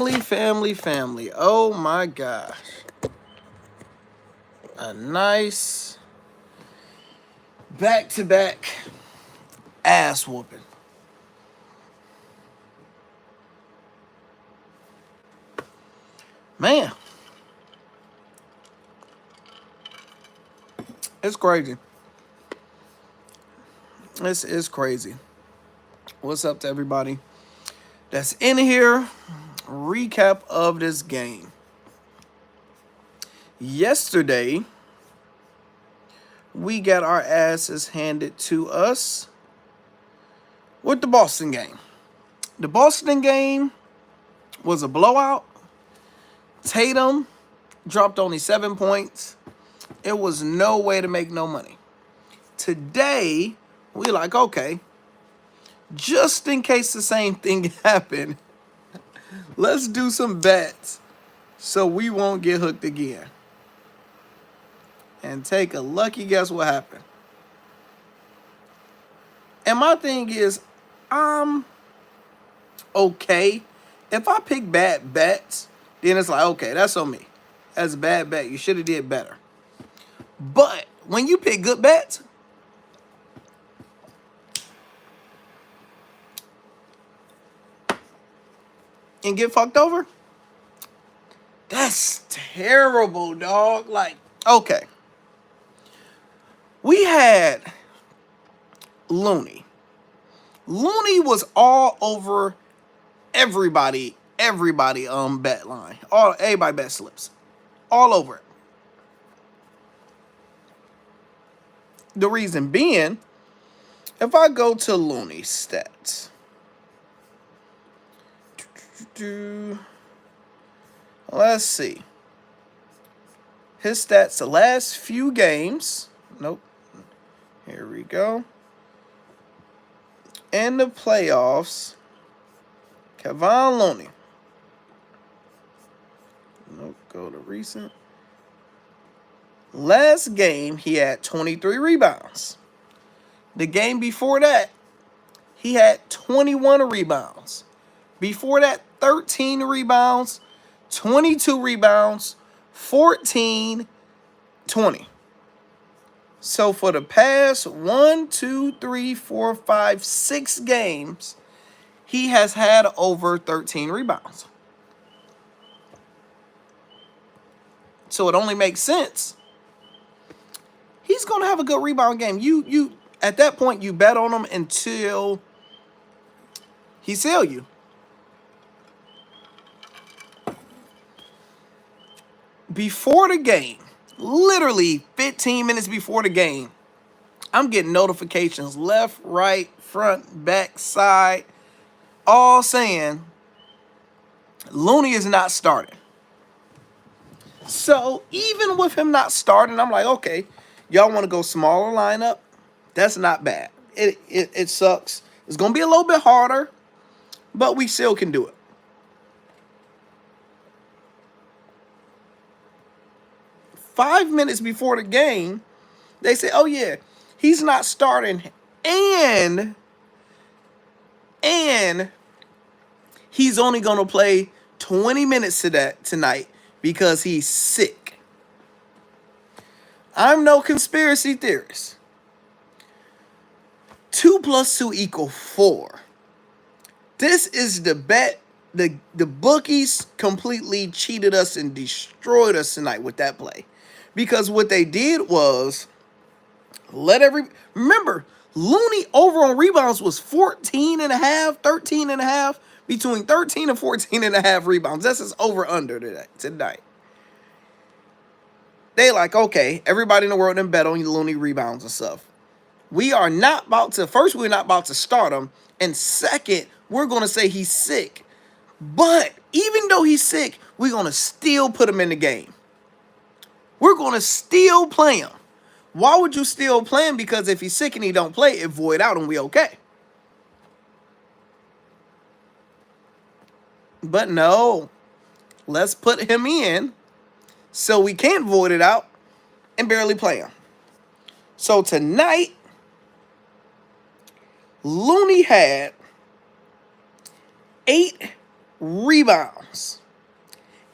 Family. Oh my gosh. A nice back-to-back ass whooping. Man. It's crazy. This is crazy. What's up to everybody that's in here? Recap of this game. Yesterday, we got our asses handed to us with the Boston game. The Boston game was a blowout. Tatum dropped only 7 points. It was no way to make no money. Today, we like, okay, just in case the same thing happened, let's do some bets so we won't get hooked again. And take a lucky guess what happened. And my thing is, I'm okay. If I pick bad bets, then it's like, okay, that's on me. That's a bad bet. You should have did better. But when you pick good bets, and get fucked over, that's terrible, dog. Like, okay. We had Looney. Looney was all over everybody bet line. Everybody bet slips. All over it. The reason being, if I go to Looney's stats, let's see. His stats the last few games. Nope. Here we go. In the playoffs, Kevon Looney. Nope. Go to recent. Last game, he had 23 rebounds. The game before that, he had 21 rebounds. Before that, 13 rebounds, 22 rebounds, 14, 20. So for the past 6 games, he has had over 13 rebounds. So it only makes sense. He's going to have a good rebound game. You at that point, you bet on him until he sell you. Before the game, literally 15 minutes before the game, I'm getting notifications left, right, front, back, side, all saying Looney is not starting. So even with him not starting, I'm like, okay, y'all want to go smaller lineup? That's not bad. It sucks. It's going to be a little bit harder, but we still can do it. Five minutes before the game, they say, oh, yeah, he's not starting. And he's only going to play 20 minutes tonight because he's sick. I'm no conspiracy theorist. 2 + 2 = 4. This is the bet. The bookies completely cheated us and destroyed us tonight with that play. Because what they did was remember, Looney over on rebounds was 14.5, 13.5, between 13 and 14.5 rebounds. That's his over-under tonight. They like, okay, everybody in the world then bet on Looney rebounds and stuff. We're not about to start him. And second, we're going to say he's sick. But even though he's sick, we're going to still put him in the game. We're going to still play him. Why would you still play him? Because if he's sick and he don't play, it void out and we okay. But no, let's put him in so we can't void it out and barely play him. So tonight, Looney had 8 rebounds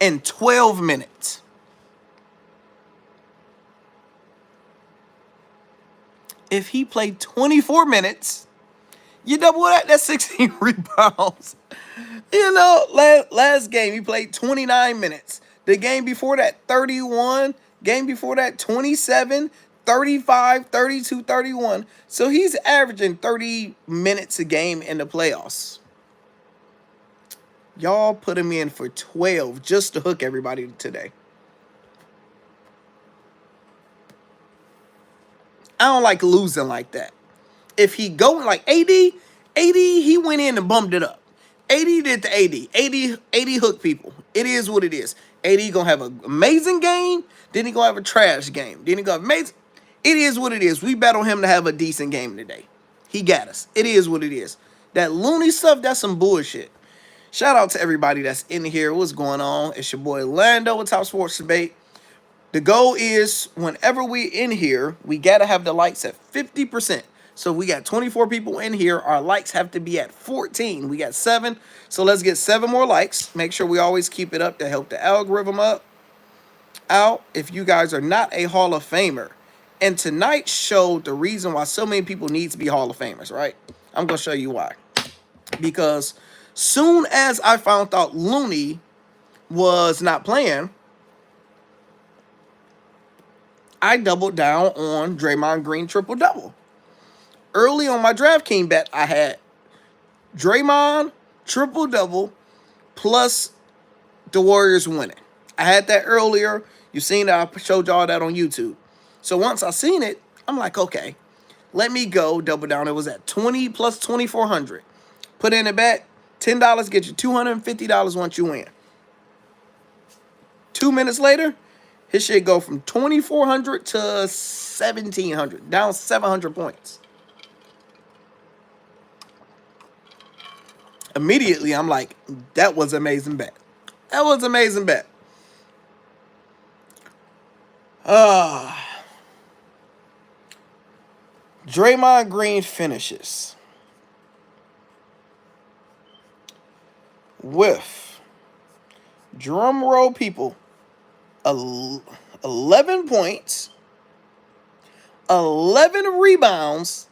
in 12 minutes. If he played 24 minutes, you double that, that's 16 rebounds. You know, last game, he played 29 minutes. The game before that, 31. Game before that, 27, 35, 32, 31. So he's averaging 30 minutes a game in the playoffs. Y'all put him in for 12 just to hook everybody today. I don't like losing like that. If he going like AD, he went in and bumped it up. AD did the AD. AD hooked people. It is what it is. AD gonna have an amazing game, then he gonna have a trash game. Then he gonna have amazing. It is what it is. We bet on him to have a decent game today. He got us. It is what it is. That loony stuff, that's some bullshit. Shout out to everybody that's in here. What's going on? It's your boy Lando with Top Sports Debate. The goal is whenever we in here, we got to have the likes at 50%. So we got 24 people in here. Our likes have to be at 14. We got 7. So let's get 7 more likes. Make sure we always keep it up to help the algorithm out. If you guys are not a Hall of Famer. And tonight showed the reason why so many people need to be Hall of Famers, right? I'm going to show you why. Because soon as I found out Looney was not playing, I doubled down on Draymond Green triple-double. Early on my DraftKings bet, I had Draymond triple-double plus the Warriors winning. I had that earlier. You seen that. I showed y'all that on YouTube. So once I seen it, I'm like, okay, let me go double down. It was at 20 plus 2,400. Put in a bet. $10 get you $250 once you win. 2 minutes later, his shit go from 2,400 to 1,700, down 700 points. Immediately, I'm like, that was an amazing bet. That was an amazing bet. Draymond Green finishes with, drum roll people, 11 points, 11 rebounds,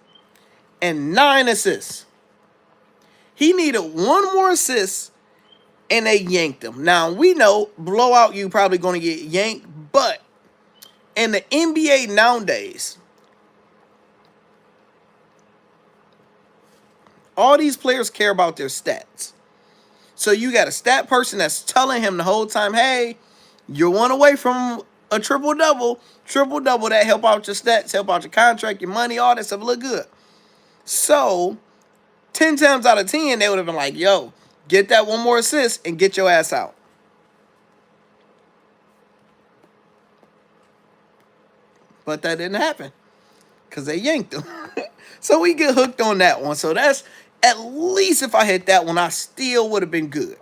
and 9 assists. He needed one more assist, and they yanked him. Now, we know, blowout, you probably going to get yanked, but in the NBA nowadays, all these players care about their stats. So you got a stat person that's telling him the whole time, hey, you're one away from a triple-double. Triple-double that help out your stats, help out your contract, your money, all that stuff look good. So 10 times out of 10, they would have been like, yo, get that one more assist and get your ass out. But that didn't happen because they yanked him. So we get hooked on that one. So that's, at least if I hit that one, I still would have been good.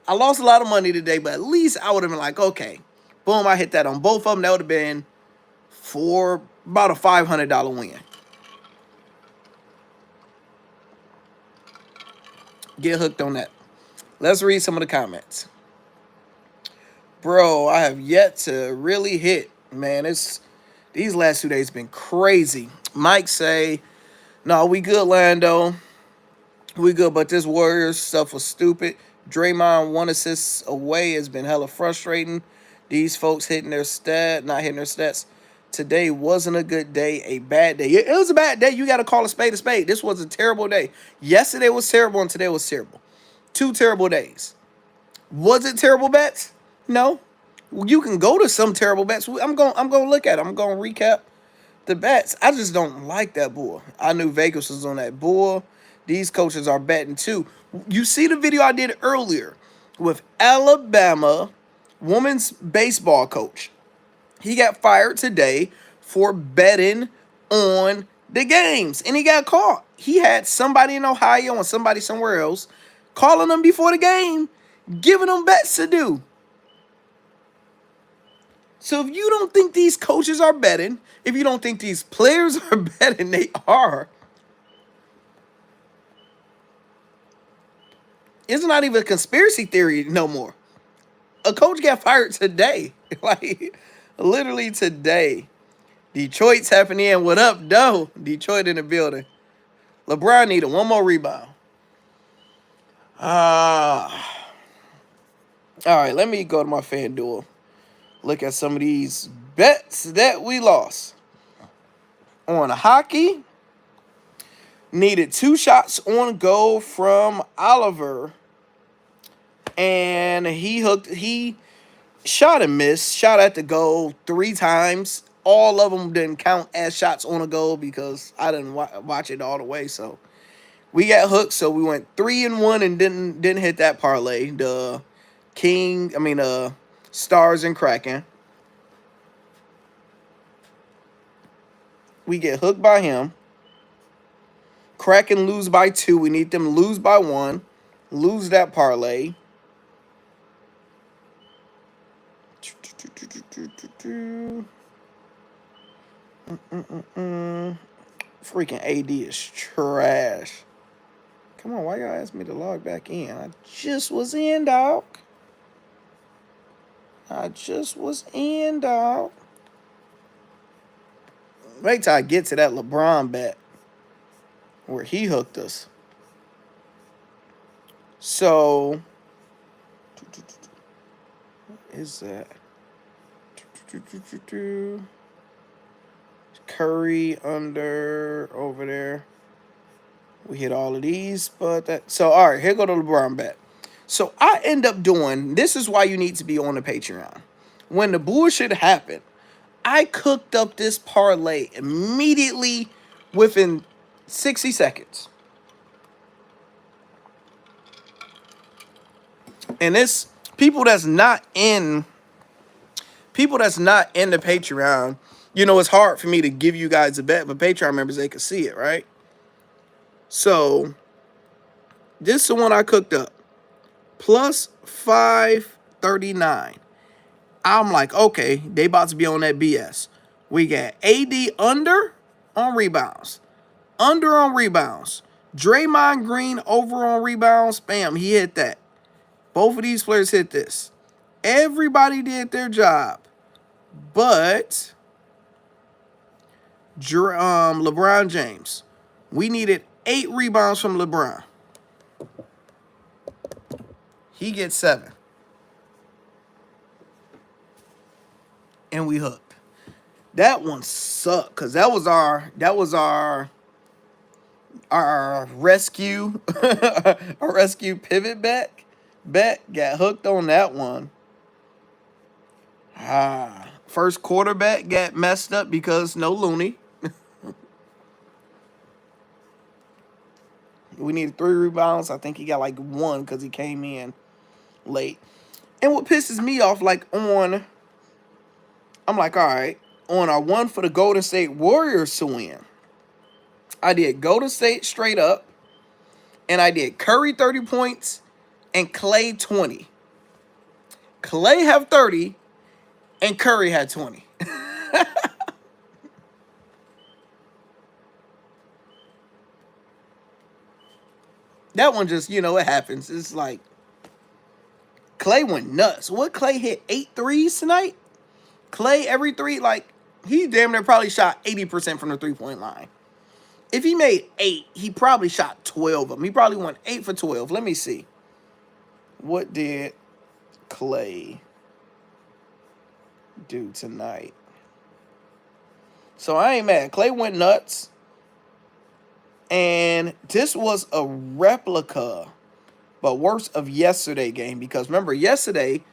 I lost a lot of money today, but at least I would have been like, okay, boom, I hit that on both of them. That would have been for about a $500 win. Get hooked on that. Let's read some of the comments. Bro, I have yet to really hit. Man, these last 2 days been crazy. Mike say, no, we good, Lando. We good, but this Warriors stuff was stupid. Draymond 1 assist away has been hella frustrating. These folks not hitting their stats. Today wasn't a good day, a bad day. It was a bad day. You got to call a spade a spade. This was a terrible day. Yesterday was terrible and today was terrible. 2 terrible days. Was it terrible bets? No. You can go to some terrible bets. I'm going to look at it. I'm going to recap the bets. I just don't like that bull. I knew Vegas was on that bull. These coaches are betting too. You see the video I did earlier with Alabama women's baseball coach. He got fired today for betting on the games, and he got caught. He had somebody in Ohio and somebody somewhere else calling him before the game, giving them bets to do. So if you don't think these coaches are betting, if you don't think these players are betting, they are. It's not even a conspiracy theory no more. A coach got fired today. Like, literally today. Detroit's tapping in. What up, though? Detroit in the building. LeBron needed one more rebound. All right, let me go to my FanDuel. Look at some of these bets that we lost. On hockey, needed 2 shots on goal from Oliver. And he shot and missed. Shot at the goal 3 times. All of them didn't count as shots on a goal because I didn't watch it all the way. So we got hooked. So we went 3-1 and didn't hit that parlay. The Stars and Kraken. We get hooked by him. Kraken lose by 2. We need them to lose by 1. Lose that parlay. Freaking AD is trash. Come on, why y'all ask me to log back in? I just was in, dog. Wait till I get to that LeBron bet where he hooked us. So, what is that? Curry under over there. We hit all of these, but all right, here go the LeBron bet. So I end up doing, this is why you need to be on the Patreon. When the bullshit happened, I cooked up this parlay immediately within 60 seconds. And this people that's not in the Patreon, it's hard for me to give you guys a bet, but Patreon members, they can see it, right? So this is the one I cooked up. Plus 539. I'm like, okay, they about to be on that BS. We got AD under on rebounds. Draymond Green over on rebounds. Bam, he hit that. Both of these players hit this. Everybody did their job. But LeBron James. We needed 8 rebounds from LeBron. He gets 7. And we hooked. That one sucked because that was our rescue our rescue pivot bet. Got hooked on that one. First quarterback got messed up because no Looney. We needed 3 rebounds. I think he got like 1 because he came in late. And what pisses me off, I'm like, all right, on our one for the Golden State Warriors to win, I did Golden State straight up, and I did Curry 30 points and Clay 20. Clay have 30, and Curry had 20. That one just, it happens. It's like Clay went nuts. What, Clay hit 8 threes tonight? Clay, every 3, he damn near probably shot 80% from the 3-point line. If he made 8, he probably shot 12 of them. He probably went 8 for 12. Let me see. What did Clay do tonight? So I ain't mad. Clay went nuts. And this was a replica, but worse, of yesterday game. Because remember, yesterday,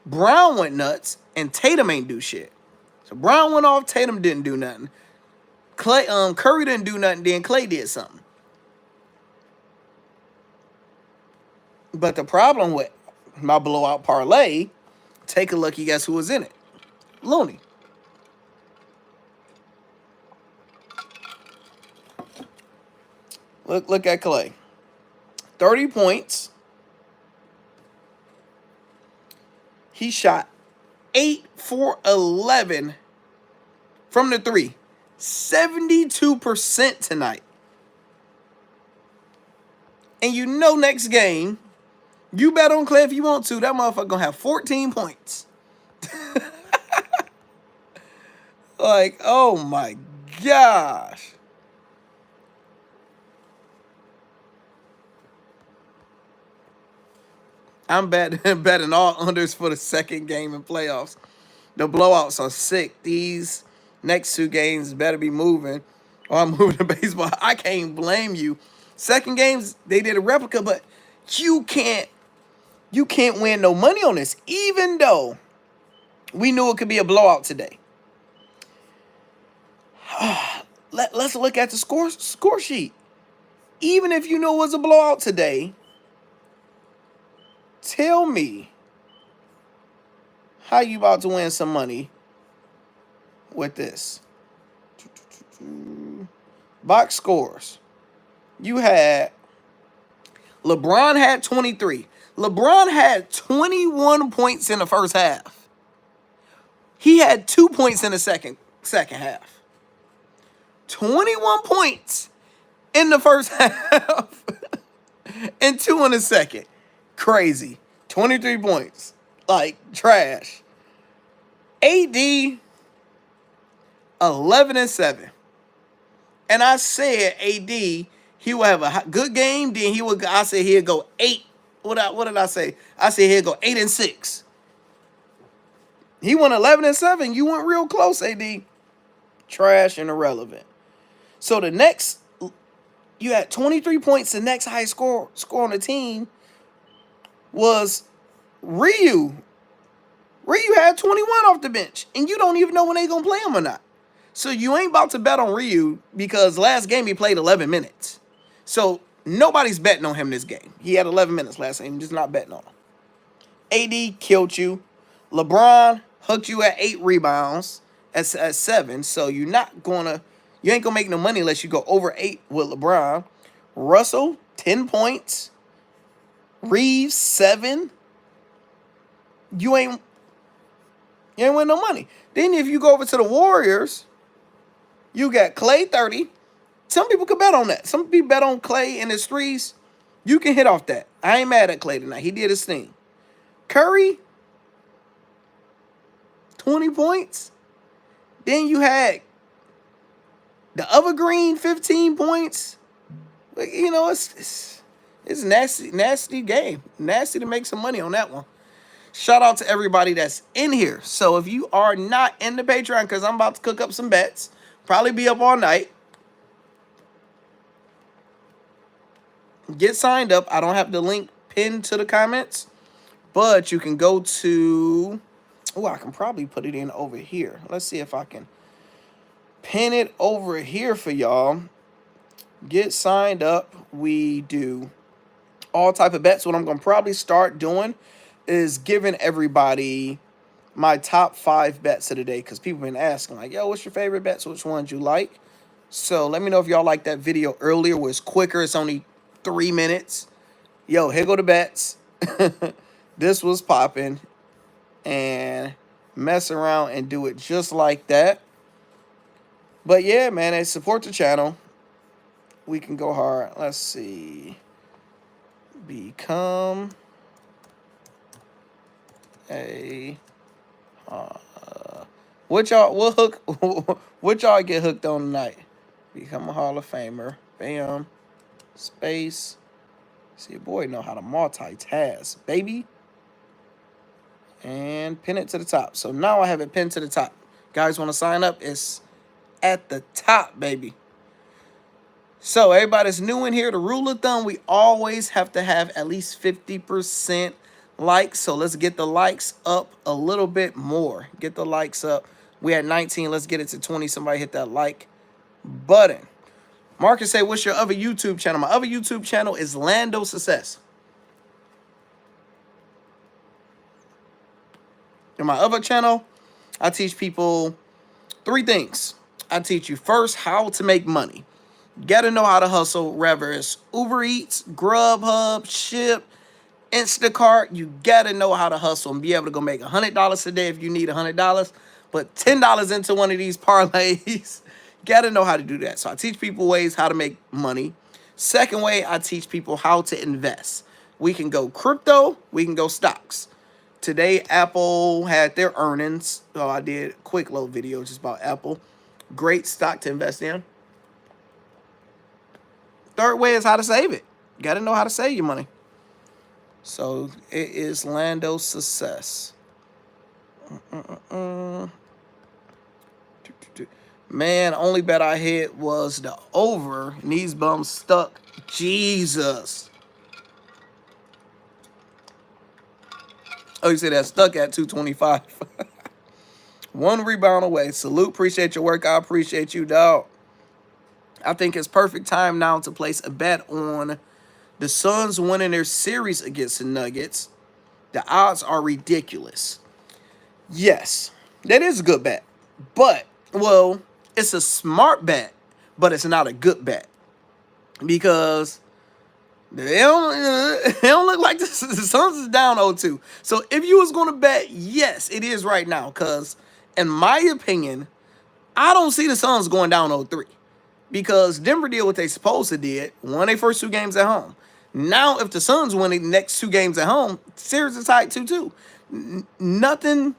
Brown went nuts and Tatum ain't do shit. So Brown went off, Tatum didn't do nothing. Curry didn't do nothing, then Clay did something. But the problem with my blowout parlay, take a look, you guess who was in it? Looney. Look at Clay. 30 points. He shot 8 for 11 from the 3. 72% tonight. And next game, You bet on Clay if you want to. That motherfucker gonna have 14 points. Like, oh my gosh. I'm betting all unders for the second game in playoffs. The blowouts are sick. These next two games better be moving, or I'm moving to baseball. I can't blame you. Second games, they did a replica, but you can't win no money on this, even though we knew it could be a blowout today. Let's look at the score sheet. Even if you know it was a blowout today, tell me how you about to win some money with this. Box scores. You had LeBron had 23. LeBron had 21 points in the first half. He had 2 points in the second half. 21 points in the first half and 2 in the second. Crazy. 23 points. Like trash. AD 11-7. And I said AD, he will have a good game, then I said he'll go 8. What did I say? I said he'll go 8-6. He went 11-7. You went real close, AD. Trash and irrelevant. So the next, you had 23 points. The next highest score on the team was Ryu. Ryu had 21 off the bench, and you don't even know when they gonna play him or not. So you ain't about to bet on Ryu because last game he played 11 minutes. So nobody's betting on him this game. He had 11 minutes last game. Just not betting on him. AD killed you. LeBron hooked you at 8 rebounds at 7. So you ain't gonna make no money unless you go over 8 with LeBron. Russell 10 points. Reeves 7. You ain't win no money. Then if you go over to the Warriors, you got Clay 30. Some people could bet on that. Some people bet on Clay and his threes. You can hit off that. I ain't mad at Clay tonight. He did his thing. Curry, 20 points. Then you had the Evergreen, 15 points. You know, it's nasty game. Nasty to make some money on that one. Shout out to everybody that's in here. So if you are not in the Patreon, because I'm about to cook up some bets, probably be up all night, get signed up. I don't have the link pinned to the comments, but you can go to, I can probably put it in over here. Let's see if I can pin it over here for y'all. Get signed up. We do all type of bets. What I'm going to probably start doing is giving everybody my top 5 bets of the day, because people have been asking, like, yo, what's your favorite bets? Which ones you like? So let me know if y'all like that video earlier where it's quicker. It's only 3 minutes. Yo, here go the bets. This was popping. And mess around and do it just like that. But yeah, man, they support the channel. We can go hard. Let's see. Become a what y'all get hooked on tonight? Become a Hall of Famer. Bam. Space. See, your boy know how to multitask, baby. And pin it to the top. So now I have it pinned to the top. Guys want to sign up? It's at the top, baby. So everybody's new in here. The rule of thumb, we always have to have at least 50% likes. So let's get the likes up a little bit more. Get the likes up. We at 19. Let's get it to 20. Somebody hit that like button. Marcus say, what's your other YouTube channel? My other YouTube channel is Lando Success. In my other channel, I teach people 3 things. I teach you first how to make money. You got to know how to hustle, whether it's Uber Eats, Grubhub, Ship, Instacart. You got to know how to hustle and be able to go make $100 a day if you need $100. But $10 into one of these parlays, got to know how to do that. So I teach people ways how to make money. Second way, I teach people how to invest. We can go crypto. We can go stocks. Today, Apple had their earnings. Oh, I did a quick little video just about Apple. Great stock to invest in. Third way is how to save it. You got to know how to save your money. So it is Lando's success. Man, only bet I hit was the over. And these bums stuck. Jesus. Oh, you said that stuck at 225. One rebound away. Salute. Appreciate your work. I appreciate you, dog. I think it's perfect time now to place a bet on the Suns winning their series against the Nuggets. The odds are ridiculous. Yes, that is a good bet. But, well, it's a smart bet, but it's not a good bet. Because they don't look like the Suns is down 0-2. So if you was going to bet, yes, it is right now. Because, in my opinion, I don't see the Suns going down 0-3. Because Denver did what they supposed to did. Won their first 2 games at home. Now, if the Suns win the next 2 games at home, series is tied 2-2. Nothing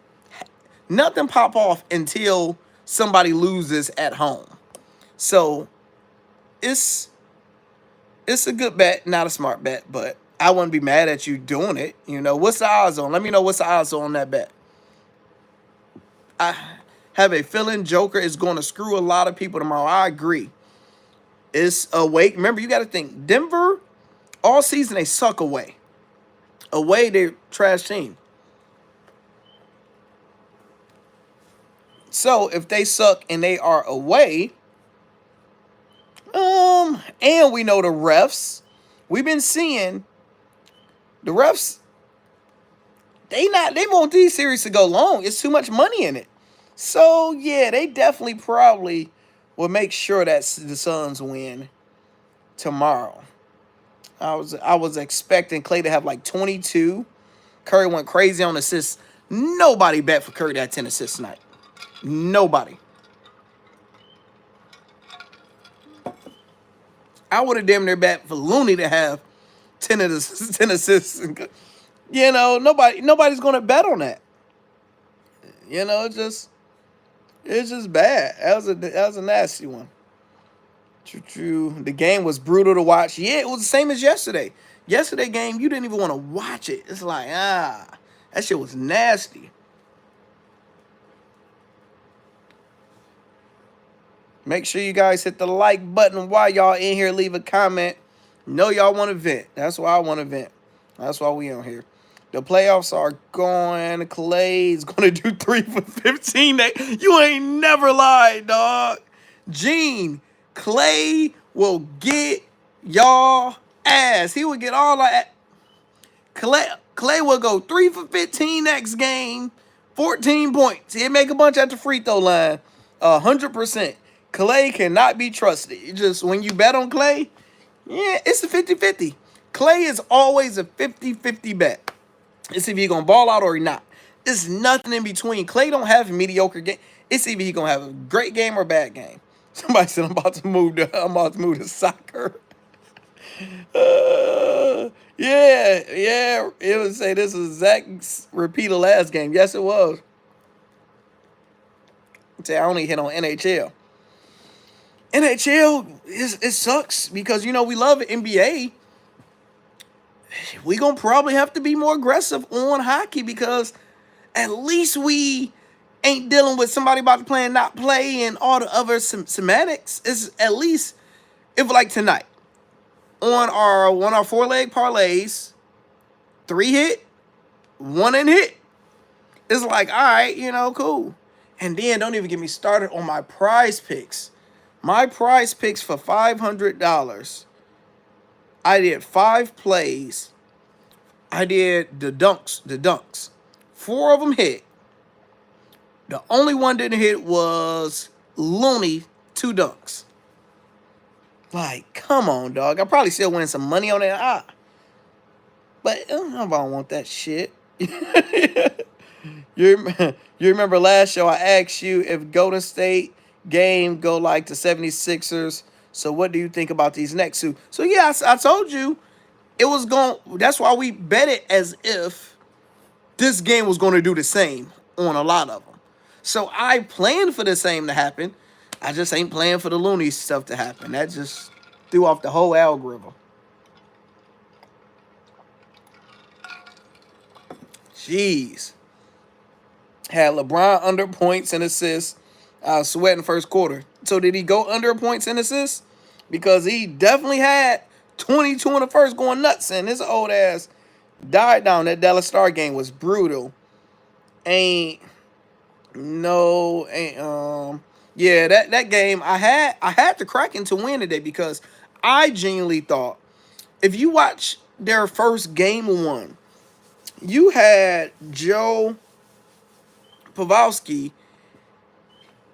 pop off until somebody loses at home. So, it's a good bet, not a smart bet, but I wouldn't be mad at you doing it. You know, what's the odds on? Let me know what's the odds on that bet. I have a feeling Joker is going to screw a lot of people tomorrow. I agree. It's away. Remember, you got to think, Denver, all season, they suck away. Away, they're trash team. So, if they suck and they are away, and we know the refs, we've been seeing the refs, they want these series to go long. It's too much money in it. So, yeah, they definitely probably will make sure that the Suns win tomorrow. I was expecting Klay to have like 22. Curry went crazy on assists. Nobody bet for Curry to have 10 assists tonight. Nobody. I would have damn near bet for Looney to have 10 assists. You know, nobody's going to bet on that. You know, it's just bad. That was a nasty one. True. The game was brutal to watch. Yeah, it was the same as yesterday. Yesterday game, you didn't even want to watch it. It's like, that shit was nasty. Make sure you guys hit the like button while y'all in here. Leave a comment. Know y'all want to vent. That's why I want to vent. That's why we on here. The playoffs are going. Clay's going to do 3 for 15. You ain't never lied, dog. Gene, Klay will get y'all ass. He will get all that. Klay will go 3 for 15 next game. 14 points. He'll make a bunch at the free throw line. 100%. Klay cannot be trusted. It just, when you bet on Klay, yeah, it's a 50-50. Klay is always a 50-50 bet. It's if he's going to ball out or he not. There's nothing in between. Klay don't have a mediocre game. It's either he's going to have a great game or a bad game. Somebody said I'm about to move to soccer. Yeah. It would say this was Zach's repeat of last game. Yes, it was. Say I only hit on NHL. NHL, it sucks because, you know, we love NBA. We're going to probably have to be more aggressive on hockey because at least we ain't dealing with somebody about to play and not play and all the other semantics. It's at least, if like tonight, on our 4-leg parlays, 3 hit, 1 in hit. It's like, all right, you know, cool. And then don't even get me started on my PrizePicks. My PrizePicks for $500. I did 5 plays. I did the dunks. 4 of them hit. The only one didn't hit was Looney, 2 dunks. Like, come on, dog. I probably still win some money on that. But I don't want that shit. You remember last show I asked you if Golden State game go like the 76ers. So what do you think about these next 2? So yeah, I told you It was going. That's why we bet it as if this game was going to do the same on a lot of them. So I planned for the same to happen. I just ain't playing for the loony stuff to happen. That just threw off the whole algorithm. Jeez. Had LeBron under points and assists. Sweating first quarter. So did he go under points and assists? Because he definitely had 22 in the first going nuts. And his old ass died down. That Dallas Star game was brutal. Ain't no ain't yeah, that game I had to crack into win today because I genuinely thought if you watch their first game one, you had Joe Pavelski.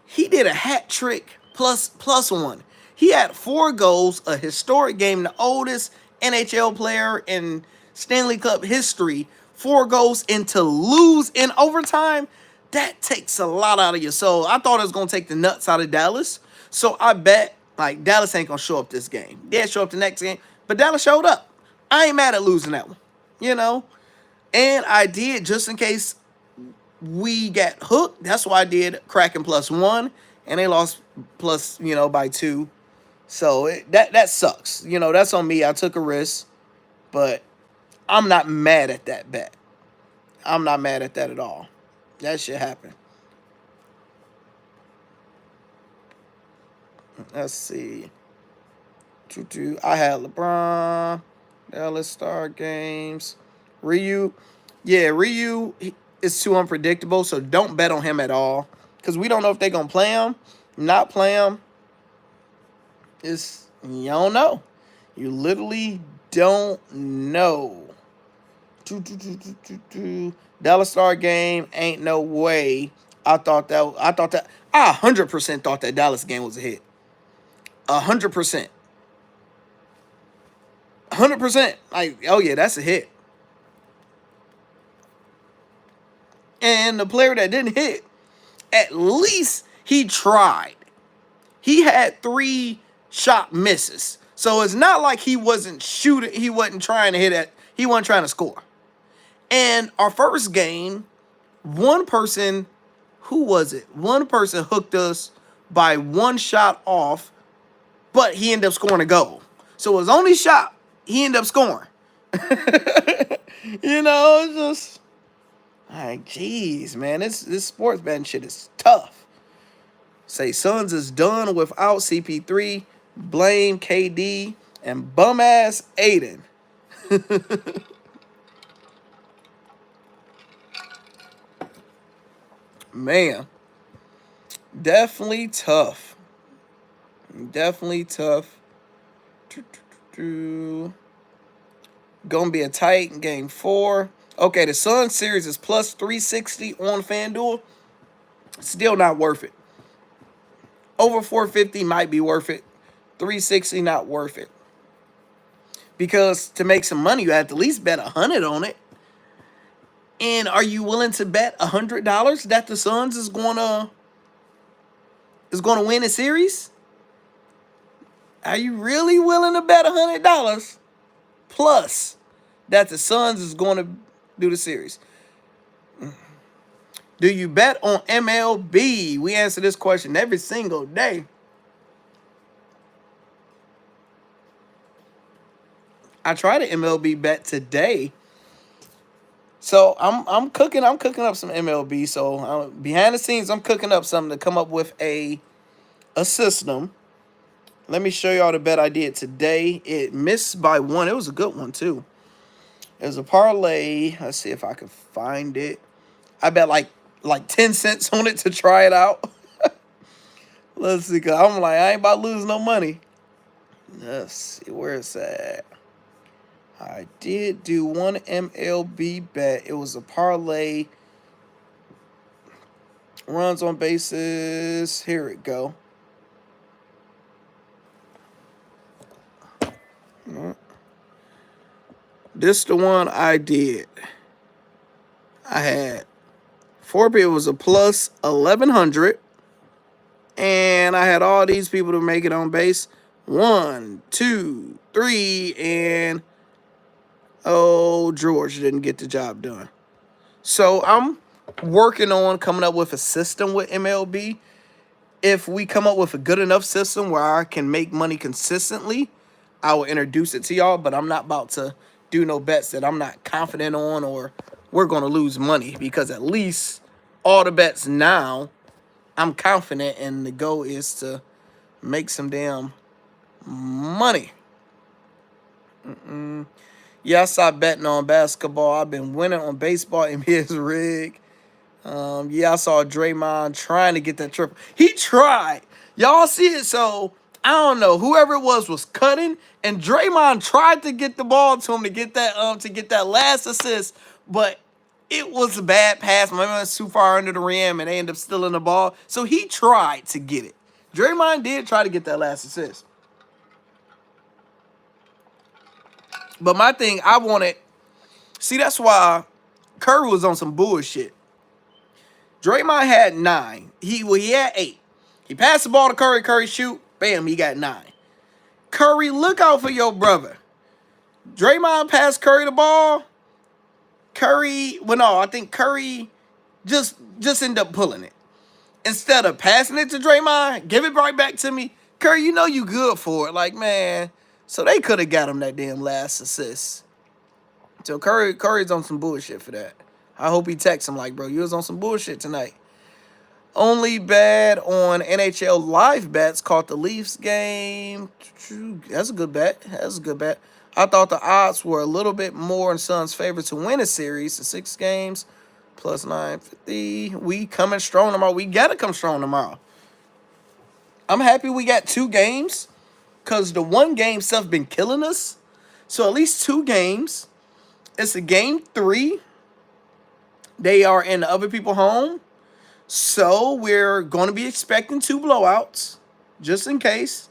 He did a hat trick plus one. He had 4 goals, a historic game, the oldest NHL player in Stanley Cup history. 4 goals, and to lose in overtime, that takes a lot out of your soul. I thought it was gonna take the nuts out of Dallas, so I bet like Dallas ain't gonna show up this game. They'll show up the next game, but Dallas showed up. I ain't mad at losing that one, you know. And I did just in case we got hooked. That's why I did Kraken +1, and they lost plus by 2. So that sucks. That's on me. I took a risk, but I'm not mad at that bet. I'm not mad at that at all. That shit happened. Let's see. I had LeBron, Dallas Star games, Ryu. Yeah, Ryu is too unpredictable, so don't bet on him at all. Because we don't know if they're going to play him, not play him. You don't know. You literally don't know. Dallas Star game, ain't no way. I 100% thought that Dallas game was a hit. 100%. 100%. Like, oh yeah, that's a hit. And the player that didn't hit, at least he tried. He had 3 shot misses. So it's not like he wasn't shooting. He wasn't trying to hit it. He wasn't trying to score. And our first game, one person, who was it? One person hooked us by 1 shot off, but he ended up scoring a goal. So his only shot, he ended up scoring. It's just like, geez, man, this sports betting shit is tough. Say Suns is done without CP3. Blame KD and bum ass Aiden. Man, definitely tough. Definitely tough. Gonna be a tight game 4. Okay, the Suns series is plus 360 on FanDuel. Still not worth it. Over 450 might be worth it. 360 not worth it. Because to make some money, you have to at least bet 100 on it. And are you willing to bet $100 that the Suns is gonna win a series? Are you really willing to bet $100 plus that the Suns is going to do the series? Do you bet on MLB? We answer this question every single day. I tried an MLB bet today. So I'm cooking up some MLB. So behind the scenes, I'm cooking up something to come up with a system. Let me show y'all the bet I did today. It missed by 1. It was a good one too. It was a parlay. Let's see if I can find it. I bet like 10 cents on it to try it out. Let's see, cause I'm like, I ain't about to lose no money. Let's see where it's at. I did do one MLB bet. It was a parlay. Runs on bases. Here it go. This the one I did. I had 4 people. It was a plus 1,100. And I had all these people to make it on base. 1, 2, 3, and Oh, George didn't get the job done. So I'm working on coming up with a system with MLB. If we come up with a good enough system where I can make money consistently, I will introduce it to y'all. But I'm not about to do no bets that I'm not confident on or we're going to lose money, because at least all the bets now I'm confident, and the goal is to make some damn money. Yeah, I stopped betting on basketball. I've been winning on baseball. NBA's rig. Yeah, I saw Draymond trying to get that triple. He tried. Y'all see it? So I don't know. Whoever it was cutting, and Draymond tried to get the ball to him to get that last assist, but it was a bad pass. My man was too far under the rim, and they ended up stealing the ball. So he tried to get it. Draymond did try to get that last assist. But my thing, I wanted. See, that's why Curry was on some bullshit. Draymond had 9. He had 8. He passed the ball to Curry. Curry shoot. Bam, he got 9. Curry, look out for your brother. Draymond passed Curry the ball. I think Curry just ended up pulling it. Instead of passing it to Draymond, give it right back to me. Curry, you know you good for it. Like, man. So they could have got him that damn last assist. So Curry's on some bullshit for that. I hope he texts him like, bro, you was on some bullshit tonight. Only bet on NHL live bets caught the Leafs game. That's a good bet. I thought the odds were a little bit more in Suns' favor to win a series. The 6 games plus 950. We coming strong tomorrow. We got to come strong tomorrow. I'm happy we got 2 games, because the 1 game stuff been killing us. So at least 2 games. It's a game 3. They are in the other people's home. So we're going to be expecting 2 blowouts, just in case.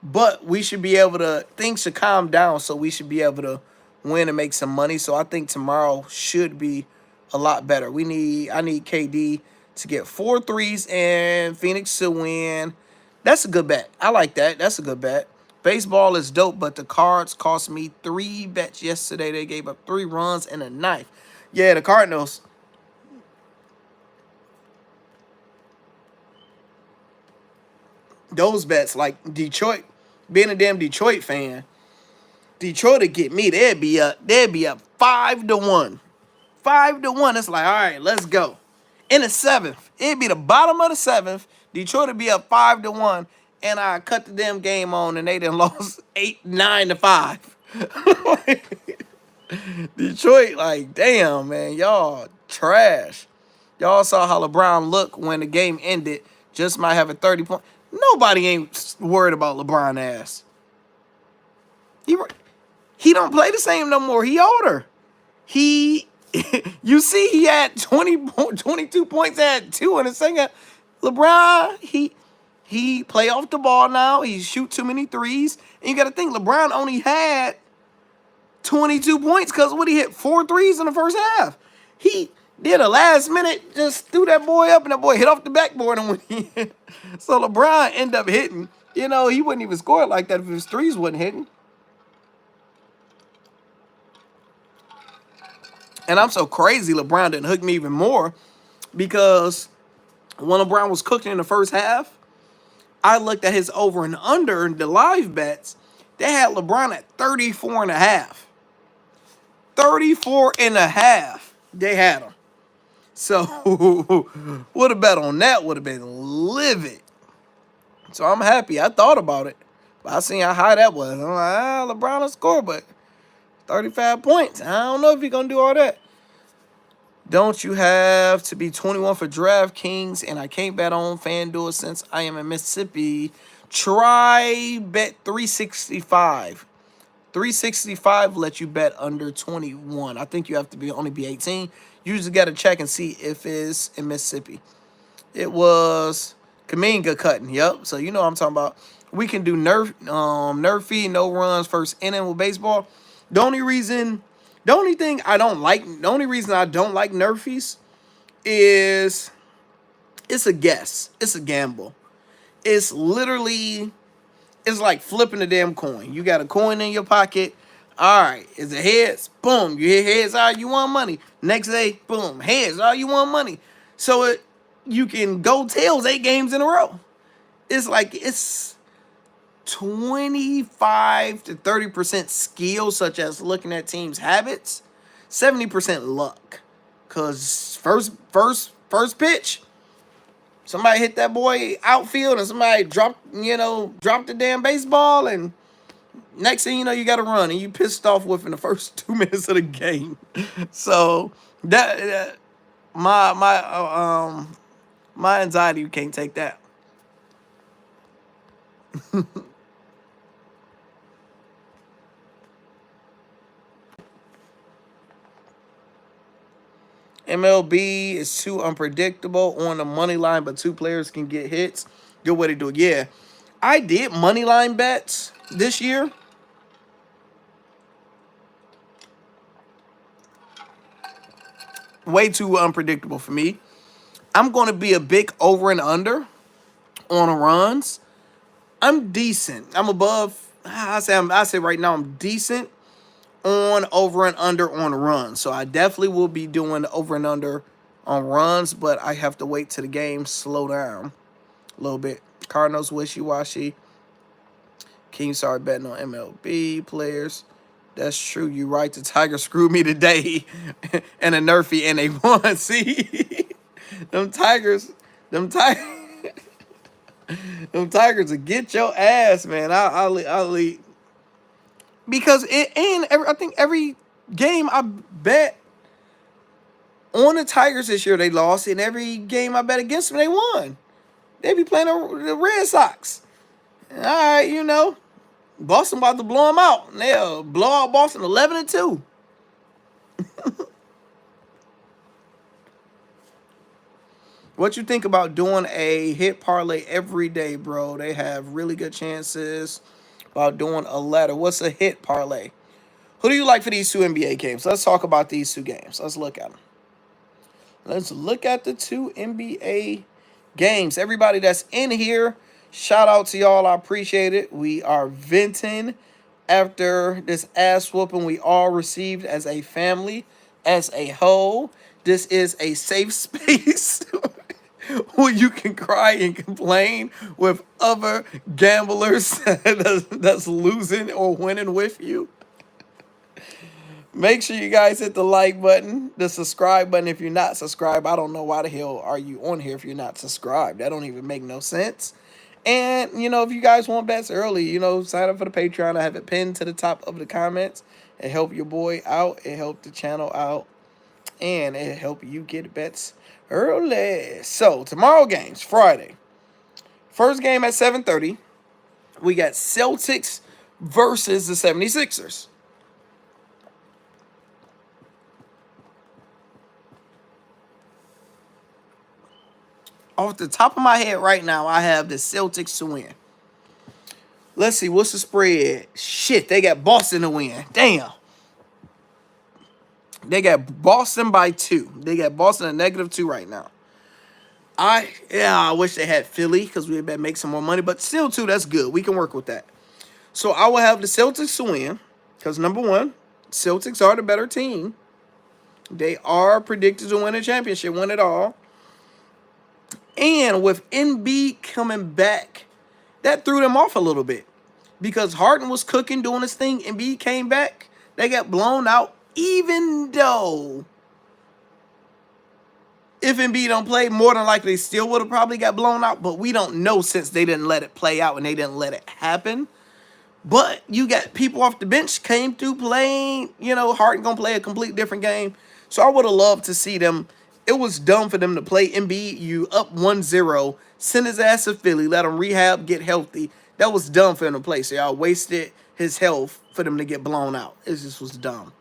But we should be able to, things should calm down, so we should be able to win and make some money. So I think tomorrow should be a lot better. I need KD to get 4 threes and Phoenix to win. That's a good bet. I like that. That's a good bet. Baseball is dope, but the Cards cost me 3 bets yesterday. They gave up 3 runs and a knife. Yeah, the Cardinals. Those bets, like Detroit, being a damn Detroit fan, Detroit would get me. They'd be up 5-1. 5-1. It's like, all right, let's go. In the 7th, it'd be the bottom of the 7th. Detroit would be up 5-1, and I cut the damn game on, and they done lost 9-5. Detroit, like, damn, man, y'all trash. Y'all saw how LeBron looked when the game ended. Just might have a 30-point. Nobody ain't worried about LeBron ass. He don't play the same no more. He older. You see, he had 22 points, had 2 in the second. LeBron, he play off the ball now. He shoot too many threes. And you got to think, LeBron only had 22 points because he hit 4 threes in the first half. He did a last minute, just threw that boy up, and that boy hit off the backboard and went in. So LeBron ended up hitting. He wouldn't even score it like that if his threes wasn't hitting. And I'm so crazy LeBron didn't hook me even more, because when LeBron was cooking in the first half, I looked at his over and under in the live bets. They had LeBron at 34.5. 34.5. They had him. So would have bet on that, would have been livid. So I'm happy. I thought about it. But I seen how high that was. I'm like, LeBron will score, but 35 points. I don't know if he's going to do all that. Don't you have to be 21 for DraftKings? And I can't bet on FanDuel since I am in Mississippi. Try bet 365. 365 let you bet under 21. I think you have to only be 18. You just got to check and see if it's in Mississippi. It was Kaminga cutting. Yep. So you know what I'm talking about. We can do nerf feed, no runs, first inning with baseball. The only reason I don't like nerfies is it's a guess. It's a gamble. It's like flipping a damn coin. You got a coin in your pocket. All right, is it heads? Boom, you hit heads. All right, you want money. Next day, boom, heads. All right, you want money. So you can go tails 8 games in a row. It's like it's 25 to 30% skill, such as looking at teams' habits, 70% luck. Cause first pitch, somebody hit that boy outfield and somebody dropped the damn baseball, and next thing you know, you got to run and you pissed off within the first 2 minutes of the game. So that my anxiety, you can't take that. MLB is too unpredictable on the money line, but 2 players can get hits. Good way to do it. Yeah, I did money line bets this year. Way too unpredictable for me. I'm going to be a big over and under on runs. I'm decent. I'm above. I say right now I'm decent on over and under on runs. So I definitely will be doing over and under on runs, but I have to wait till the game slow down a little bit. Cardinals wishy-washy. King started betting on MLB players. That's true. You right. The Tigers screwed me today and a nerfy and they won. See, them Tigers will get your ass, man. I'll leave. Because I think every game I bet on the Tigers this year, they lost. And every game I bet against them, they won. They be playing the Red Sox. All right, Boston about to blow them out. They'll blow out Boston 11-2. What you think about doing a hit parlay every day, bro? They have really good chances about doing a ladder. What's a hit parlay? Who do you like for these 2 NBA games? Let's talk about these 2 games. Let's look at them. Let's look at the 2 NBA games. Everybody that's in here, shout out to y'all. I appreciate it. We are venting after this ass whooping we all received as a family, as a whole. This is a safe space where you can cry and complain with other gamblers that's losing or winning with you. Make sure you guys hit the like button, the subscribe button if you're not subscribed. I don't know why the hell are you on here if you're not subscribed. That don't even make no sense. And, if you guys want bets early, sign up for the Patreon. I have it pinned to the top of the comments. It help your boy out. It help the channel out. And it help you get bets early. So, tomorrow games, Friday. First game at 7:30. We got Celtics versus the 76ers. Off the top of my head right now, I have the Celtics to win. Let's see, what's the spread? Shit, they got Boston to win. Damn. They got Boston by 2. They got Boston at -2 right now. I wish they had Philly because we better make some more money. But still, 2, that's good. We can work with that. So I will have the Celtics to win because, number one, Celtics are the better team. They are predicted to win a championship, win it all. And with Embiid coming back, that threw them off a little bit. Because Harden was cooking, doing his thing. Embiid came back. They got blown out. Even though if Embiid don't play, more than likely they still would have probably got blown out. But we don't know since they didn't let it play out and they didn't let it happen. But you got people off the bench came through playing. Harden going to play a complete different game. So I would have loved to see them. It was dumb for them to play Embiid. You up 1-0, send his ass to Philly, let him rehab, get healthy. That was dumb for him to play. So y'all wasted his health for them to get blown out. It just was dumb.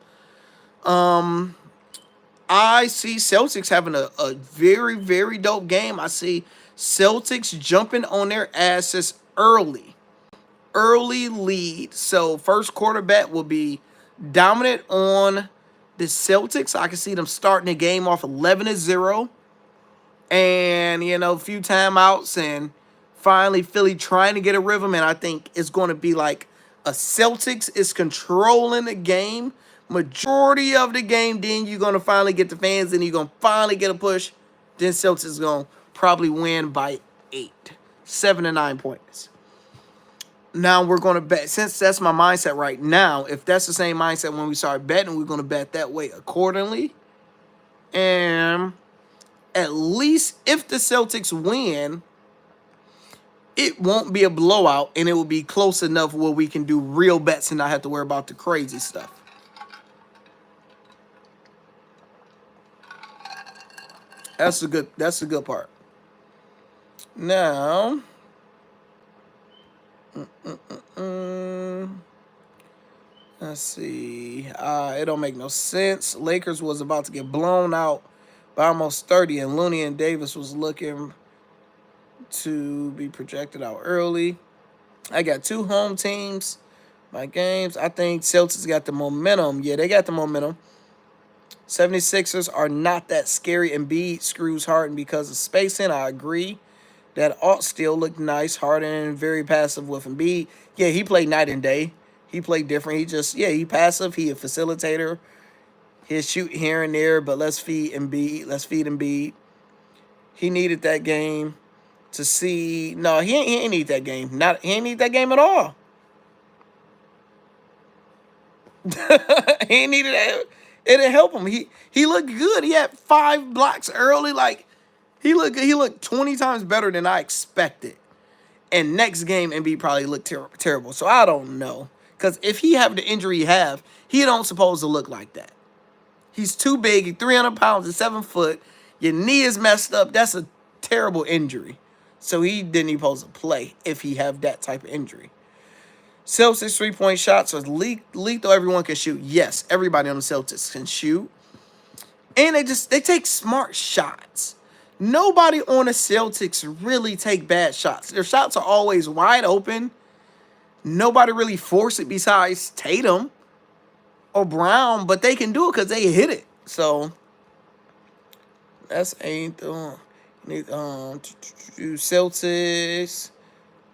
I see Celtics having a very, very dope game. I see Celtics jumping on their asses early. Early lead. So first quarter bet will be dominant on the Celtics. I can see them starting the game off 11-0. And, a few timeouts and finally Philly trying to get a rhythm. And I think it's going to be like a Celtics is controlling the game, majority of the game, then you're going to finally get the fans and you're going to finally get a push. Then Celtics is going to probably win by 8, 7 to 9 points. Now we're going to bet, since that's my mindset right now, if that's the same mindset when we start betting, we're going to bet that way accordingly. And at least if the Celtics win, it won't be a blowout, and it will be close enough where we can do real bets and not have to worry about the crazy stuff. That's the good part. Now, let's see. It don't make no sense. Lakers was about to get blown out by almost 30, and Looney and Davis was looking to be projected out early. I got 2 home teams. My games, I think Celtics got the momentum. Yeah, they got the momentum. 76ers are not that scary. Embiid screws Harden because of spacing. I agree. That Alt still looked nice. Harden very passive with Embiid. Yeah, he played night and day. He played different. He passive. He a facilitator. He'll shoot here and there, but let's feed Embiid. He needed that game to see. No, he ain't need that game. He ain't need that game at all. He ain't needed that. It didn't help him. He looked good. He had 5 blocks early. Like, he looked good. He looked 20 times better than I expected. And next game, Embiid probably looked terrible. So I don't know. Because if he have the injury he don't supposed to look like that. He's too big. He's 300 pounds and 7 foot. Your knee is messed up. That's a terrible injury. So he didn't even supposed to play if he have that type of injury. Celtics 3-point shots are lethal. Everyone can shoot. Yes, everybody on the Celtics can shoot. And they take smart shots. Nobody on the Celtics really take bad shots. Their shots are always wide open. Nobody really force it besides Tatum or Brown, but they can do it because they hit it. So that's Celtics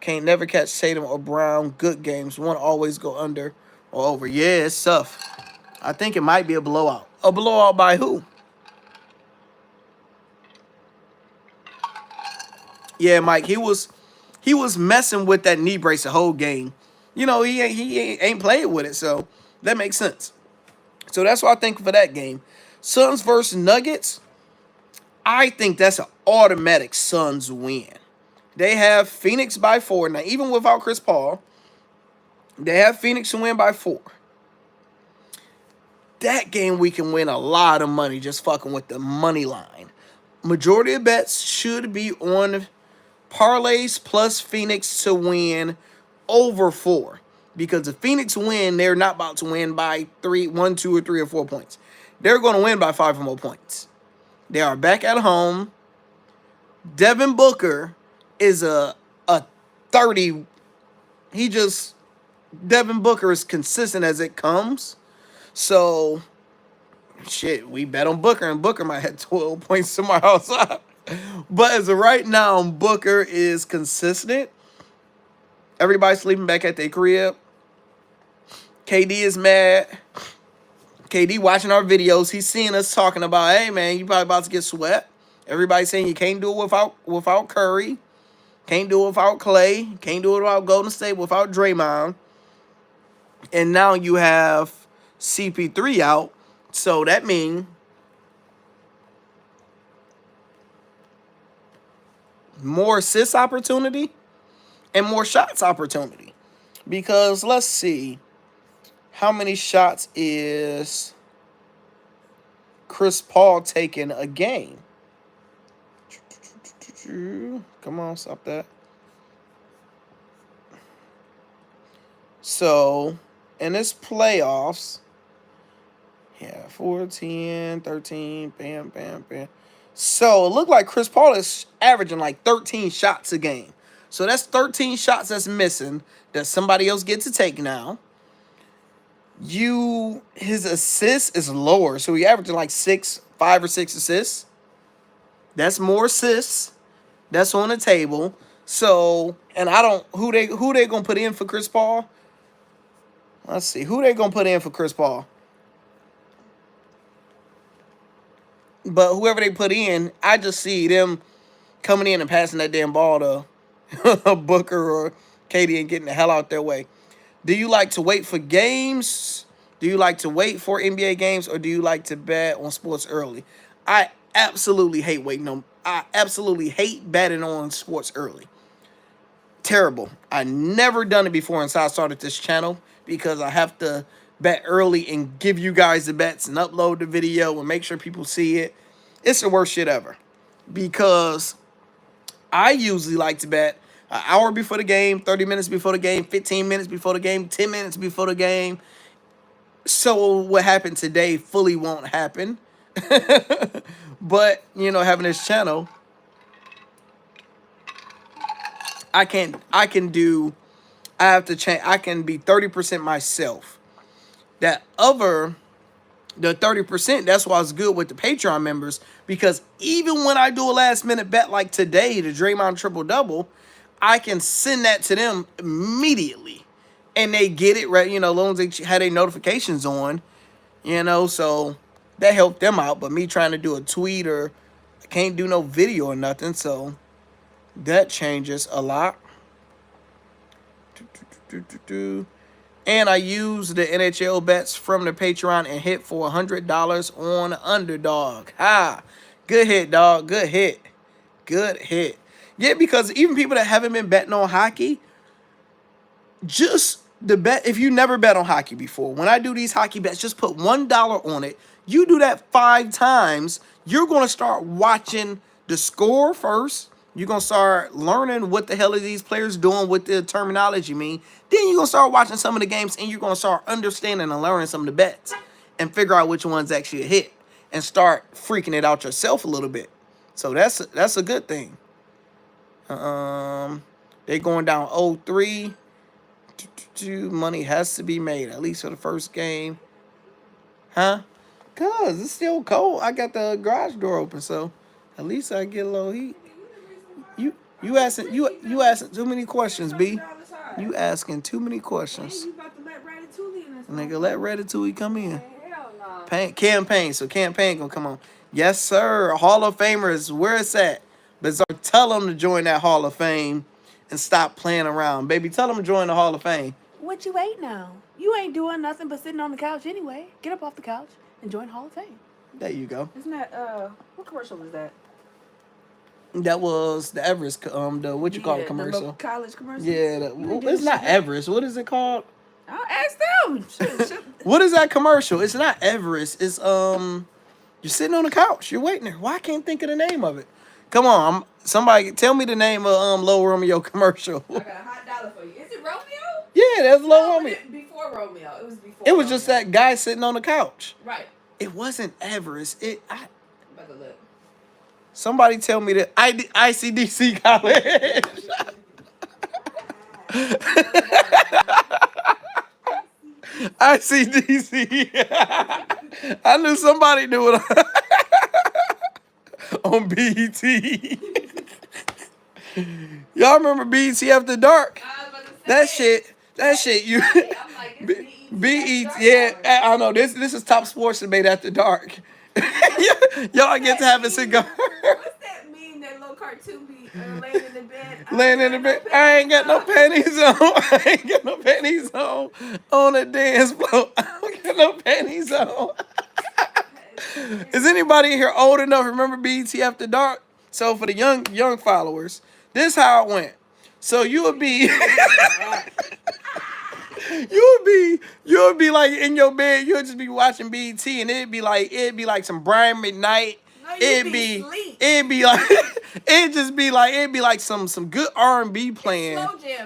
can't never catch Tatum or Brown. Good games. One always go under or over. Yeah, it's tough. I think it might be a blowout. A blowout by who? Yeah, Mike. He was messing with that knee brace the whole game. You know, he ain't played with it, so that makes sense. So that's what I think for that game. Suns versus Nuggets. I think that's an automatic Suns win. They have Phoenix by 4. Now, even without Chris Paul, they have Phoenix to win by 4. That game we can win a lot of money just fucking with the money line. Majority of bets should be on parlays plus Phoenix to win over 4. Because if Phoenix win, they're not about to win by 1, 2, or 3 or 4 points. They're going to win by 5 or more points. They are back at home. Devin Booker is a 30. Devin Booker is consistent as it comes. So, shit, we bet on Booker, and Booker might have 12 points tomorrow. But as of right now, Booker is consistent. Everybody's sleeping back at their crib. KD is mad. KD watching our videos. He's seeing us talking about, hey, man, you probably about to get swept. Everybody's saying you can't do it without Curry. Can't do it without Clay. Can't do it without Golden State, without Draymond. And now you have CP3 out. So that means more assist opportunity and more shots opportunity. Because let's see. How many shots is Chris Paul taking a game? Come on, stop that. So, in this playoffs, 14, 13, bam, bam, bam. So, it looked like Chris Paul is averaging like 13 shots a game. So, that's 13 shots that's missing that somebody else gets to take now. His assist is lower. So, he averaging like 5 or 6 assists. That's more assists. That's on the table. So, and who they gonna put in for Chris Paul? Let's see. Who they going to put in for Chris Paul? But whoever they put in, I just see them coming in and passing that damn ball to Booker or Katie and getting the hell out their way. Do you like to wait for games? Do you like to wait for NBA games, or do you like to bet on sports early? I absolutely hate waiting on. I absolutely hate betting on sports early. Terrible. I never done it before until I started this channel because I have to bet early and give you guys the bets and upload the video and make sure people see it. It's the worst shit ever because I usually like to bet an hour before the game, 30 minutes before the game, 15 minutes before the game, 10 minutes before the game. So what happened today fully won't happen. But, you know, having this channel, I have to change. I can be 30% myself. The 30%, that's why it's good with the Patreon members, because even when I do a last minute bet like today, the Draymond triple-double, I can send that to them immediately. And they get it, right? You know, as long as they had their notifications on, you know, so that helped them out. But me trying to do a tweet, or I can't do no video or nothing, so that changes a lot. And I use the NHL bets from the Patreon and hit for $100 on Underdog. Ha! Good hit, dog. Good hit. Good hit. Yeah, because even people that haven't been betting on hockey, just the bet, if you never bet on hockey before, when I do these hockey bets, just put $1 on it. You do that 5 times, you're going to start watching the score first. You're going to start learning what the hell are these players doing, what the terminology mean. Then you're going to start watching some of the games, and you're going to start understanding and learning some of the bets and figure out which ones actually hit and start freaking it out yourself a little bit. So that's a good thing. They're going down 0-3. Money has to be made, at least for the first game. Huh? Cause it's still cold. I got the garage door open, so at least I get a little heat. You asking too many questions, B. You asking too many questions. Nigga, let Ratatouille come in. Campaign. So campaign gonna come on. Yes, sir. Hall of Famers, where it's at. Bizarre, tell them to join that Hall of Fame and stop playing around. Baby, tell them to join the Hall of Fame. What you wait now? You ain't doing nothing but sitting on the couch anyway. Get up off the couch and join Hall of Fame. There you go. Isn't that, what commercial was that? That was the Everest, what you call it commercial? The college commercial? Yeah, it's not Everest. What is it called? I'll ask them. Shit. What is that commercial? It's not Everest. It's, you're sitting on the couch. You're waiting there. Why I can't think of the name of it? Come on, somebody tell me the name of Low Romeo commercial. I got a hot dollar for you. Is it Romeo? Yeah, that's Low Romeo. Before Romeo. It was before. It was just that guy sitting on the couch. Right. It wasn't Everest. I'm about to look. Somebody tell me that ICDC college. ICDC. I knew somebody knew it on BET. Y'all remember BET After Dark? That shit, you. BET, yeah, I know. This is Top Sports Debate After Dark. Y'all get to have a cigar. What's that mean? That little cartoon be laying in the bed? Laying in the bed. I ain't got no panties on. I ain't got no panties on the dance floor. I don't got no panties on. Is anybody here old enough to remember BET After Dark? So for the young followers, this how it went. So you would be you would be like in your bed, you would just be watching BET, and it'd be like some Brian McKnight. No, it'd be some good R&B playing.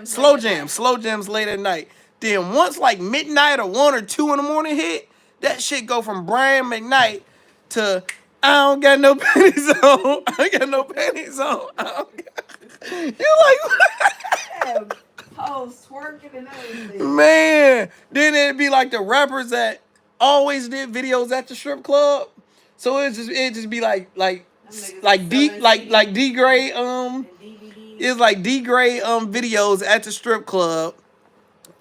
Slow jams. Slow jams late at night. Then once like midnight or 1 or 2 in the morning hit, that shit go from Brian McKnight to I don't got no panties on. I got no panties on. You like hoes twerking and everything. Man, then it'd be like the rappers that always did videos at the strip club. So it'd just be like D grade it's like D grade videos at the strip club.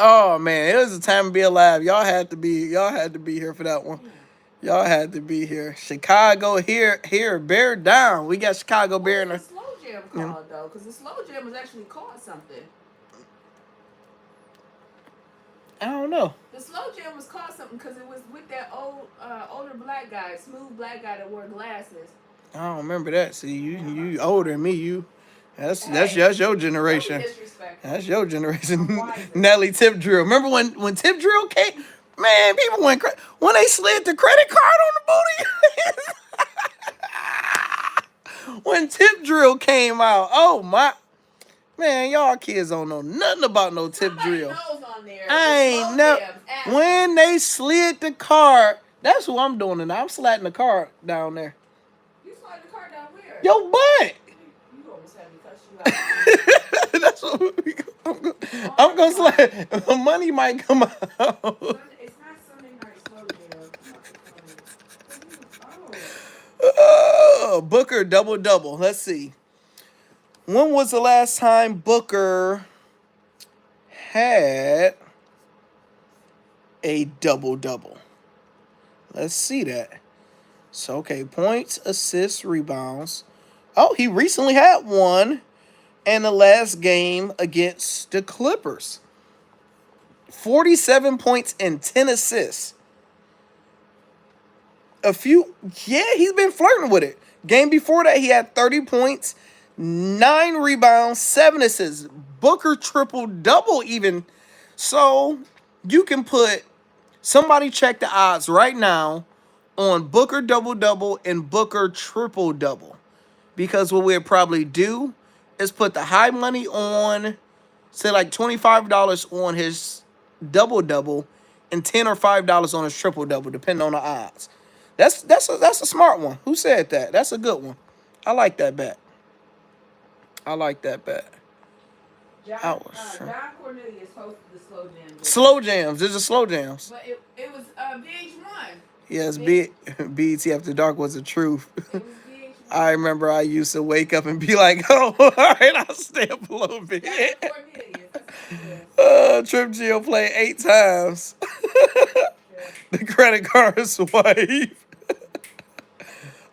Oh man, it was a time to be alive. Y'all had to be here for that one. Y'all had to be here. Chicago here, bear down. We got Chicago bear in What there. was the slow jam called though? Because the slow jam was actually called something. I don't know. The slow jam was called something because it was with that older black guy, smooth black guy that wore glasses. I don't remember that. See, you older than me. That's Hey, your don't be generation. disrespectful. That's your I'm generation. wiser. Nelly Tip Drill. Remember when Tip Drill came? Man, people went when they slid the credit card on the booty. When Tip Drill came out, oh my man, y'all kids don't know nothing about no Tip Somebody Drill. knows on there. I The ain't slow never. jams. Ask When they slid the card, that's what I'm doing now. I'm sliding the card down there. you slide the car down where? Your butt. You almost had me cuss you out. That's what I'm gonna slide. Money might come out. It's not Sunday night slow jam. Oh, Booker double. Let's see. When was the last time Booker had a double? Let's see that. So, okay, points, assists, rebounds. Oh, he recently had one in the last game against the Clippers. 47 points and 10 assists. He's been flirting with it. Game before that, he had 30 points, 9 rebounds, 7 assists. Booker triple-double even. So, you can put, somebody check the odds right now on Booker double-double and Booker triple-double. Because what we'll probably do is put the high money on, say like $25 on his double-double and $10 or $5 on his triple-double, depending on the odds. That's a smart one. Who said that? That's a good one. I like that bet. John Cornelius hosted the slow jams. Slow jams. There's a slow jams. But it was VH1. Yes, BET After Dark was the truth. It was VH1. I remember I used to wake up and be like, oh, all right, I'll stay up a little bit. John Cornelius. Trip Geo played 8 times. The credit card swipe.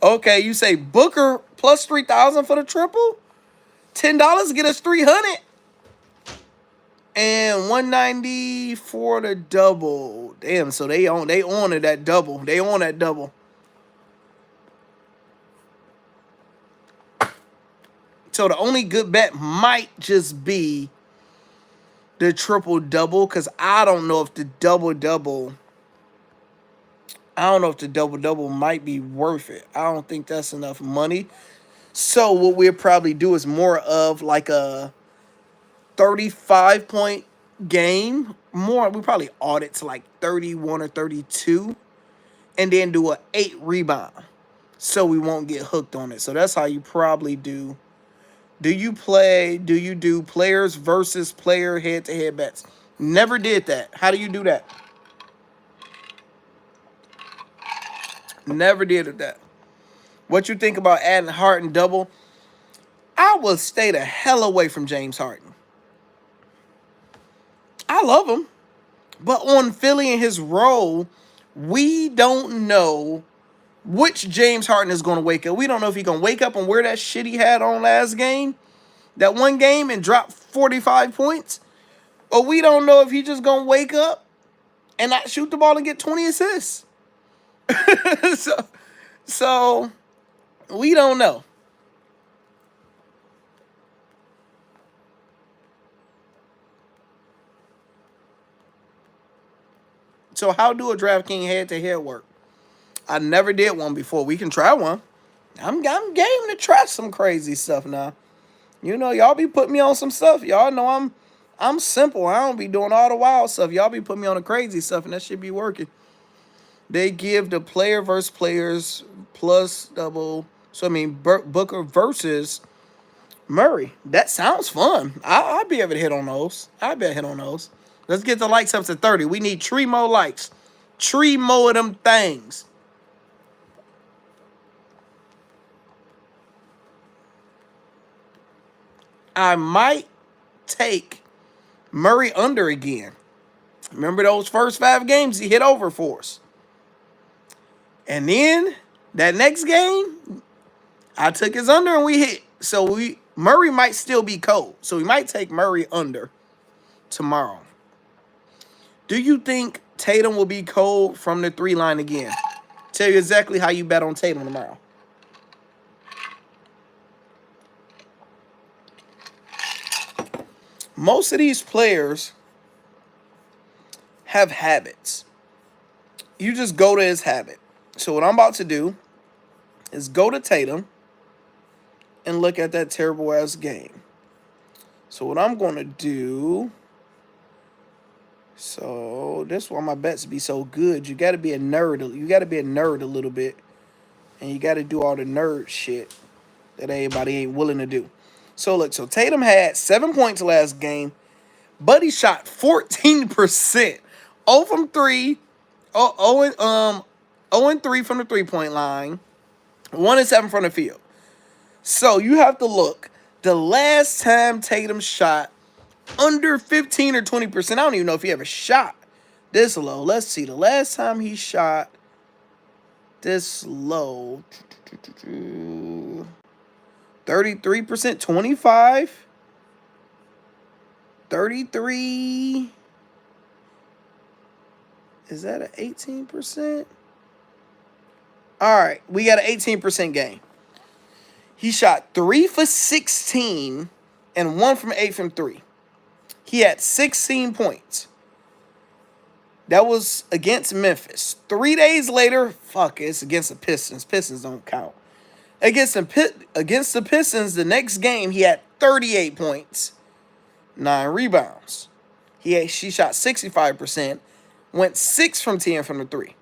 Okay, you say Booker plus 3,000 for the triple? $10 get us 300. And 190 for the double. Damn, so they on that double. They on that double. So the only good bet might just be the triple-double, because I don't know if the double-double might be worth it. I don't think that's enough money. So what we'll probably do is more of like a 35-point game. We probably audit to like 31 or 32. And then do a 8 rebound. So we won't get hooked on it. So that's how you probably do. Do you do players versus player head-to-head bets? Never did that. How do you do that? Never did that. What you think about adding Harden double? I would stay the hell away from James Harden. I love him. But on Philly and his role, we don't know which James Harden is going to wake up. We don't know if he's going to wake up and wear that shit he had on last game, that one game, and drop 45 points. Or we don't know if he's just going to wake up and not shoot the ball and get 20 assists. So we don't know. So how do a DraftKings head-to-head work? I never did one before. We can try one. I'm game to try some crazy stuff now. You know, y'all be putting me on some stuff. Y'all know I'm simple. I don't be doing all the wild stuff. Y'all be putting me on the crazy stuff, and that should be working. They give the player versus players plus double. So, I mean, Booker versus Murray. That sounds fun. I'll be able to hit on those. Let's get the likes up to 30. We need 3 more likes. 3 more of them things. I might take Murray under again. Remember those first 5 games, he hit over for us. And then that next game, I took his under and we hit. So Murray might still be cold. So we might take Murray under tomorrow. Do you think Tatum will be cold from the 3 line again? Tell you exactly how you bet on Tatum tomorrow. Most of these players have habits. You just go to his habit. So what I'm about to do is go to Tatum and look at that terrible ass game. So what I'm going to do, so this is why my bets be so good. You got to be a nerd. You got to be a nerd a little bit. And you got to do all the nerd shit that everybody ain't willing to do. So look, so Tatum had 7 points last game, but he shot 14%. 0 from 3, 0 and 3 from the 3-point line, 1 and 7 from the field. So you have to look. The last time Tatum shot under 15 or 20%, I don't even know if he ever shot this low. Let's see. The last time he shot this low, 33%, 25, 33. Is that an 18%? All right, we got an 18% game. He shot 3 for 16 and 1 from 8 from 3. He had 16 points. That was against Memphis. 3 days later, it's against the Pistons. Pistons don't count. Against the Pistons, the next game, he had 38 points, 9 rebounds. She shot 65%, went 6 from 10 from the 3.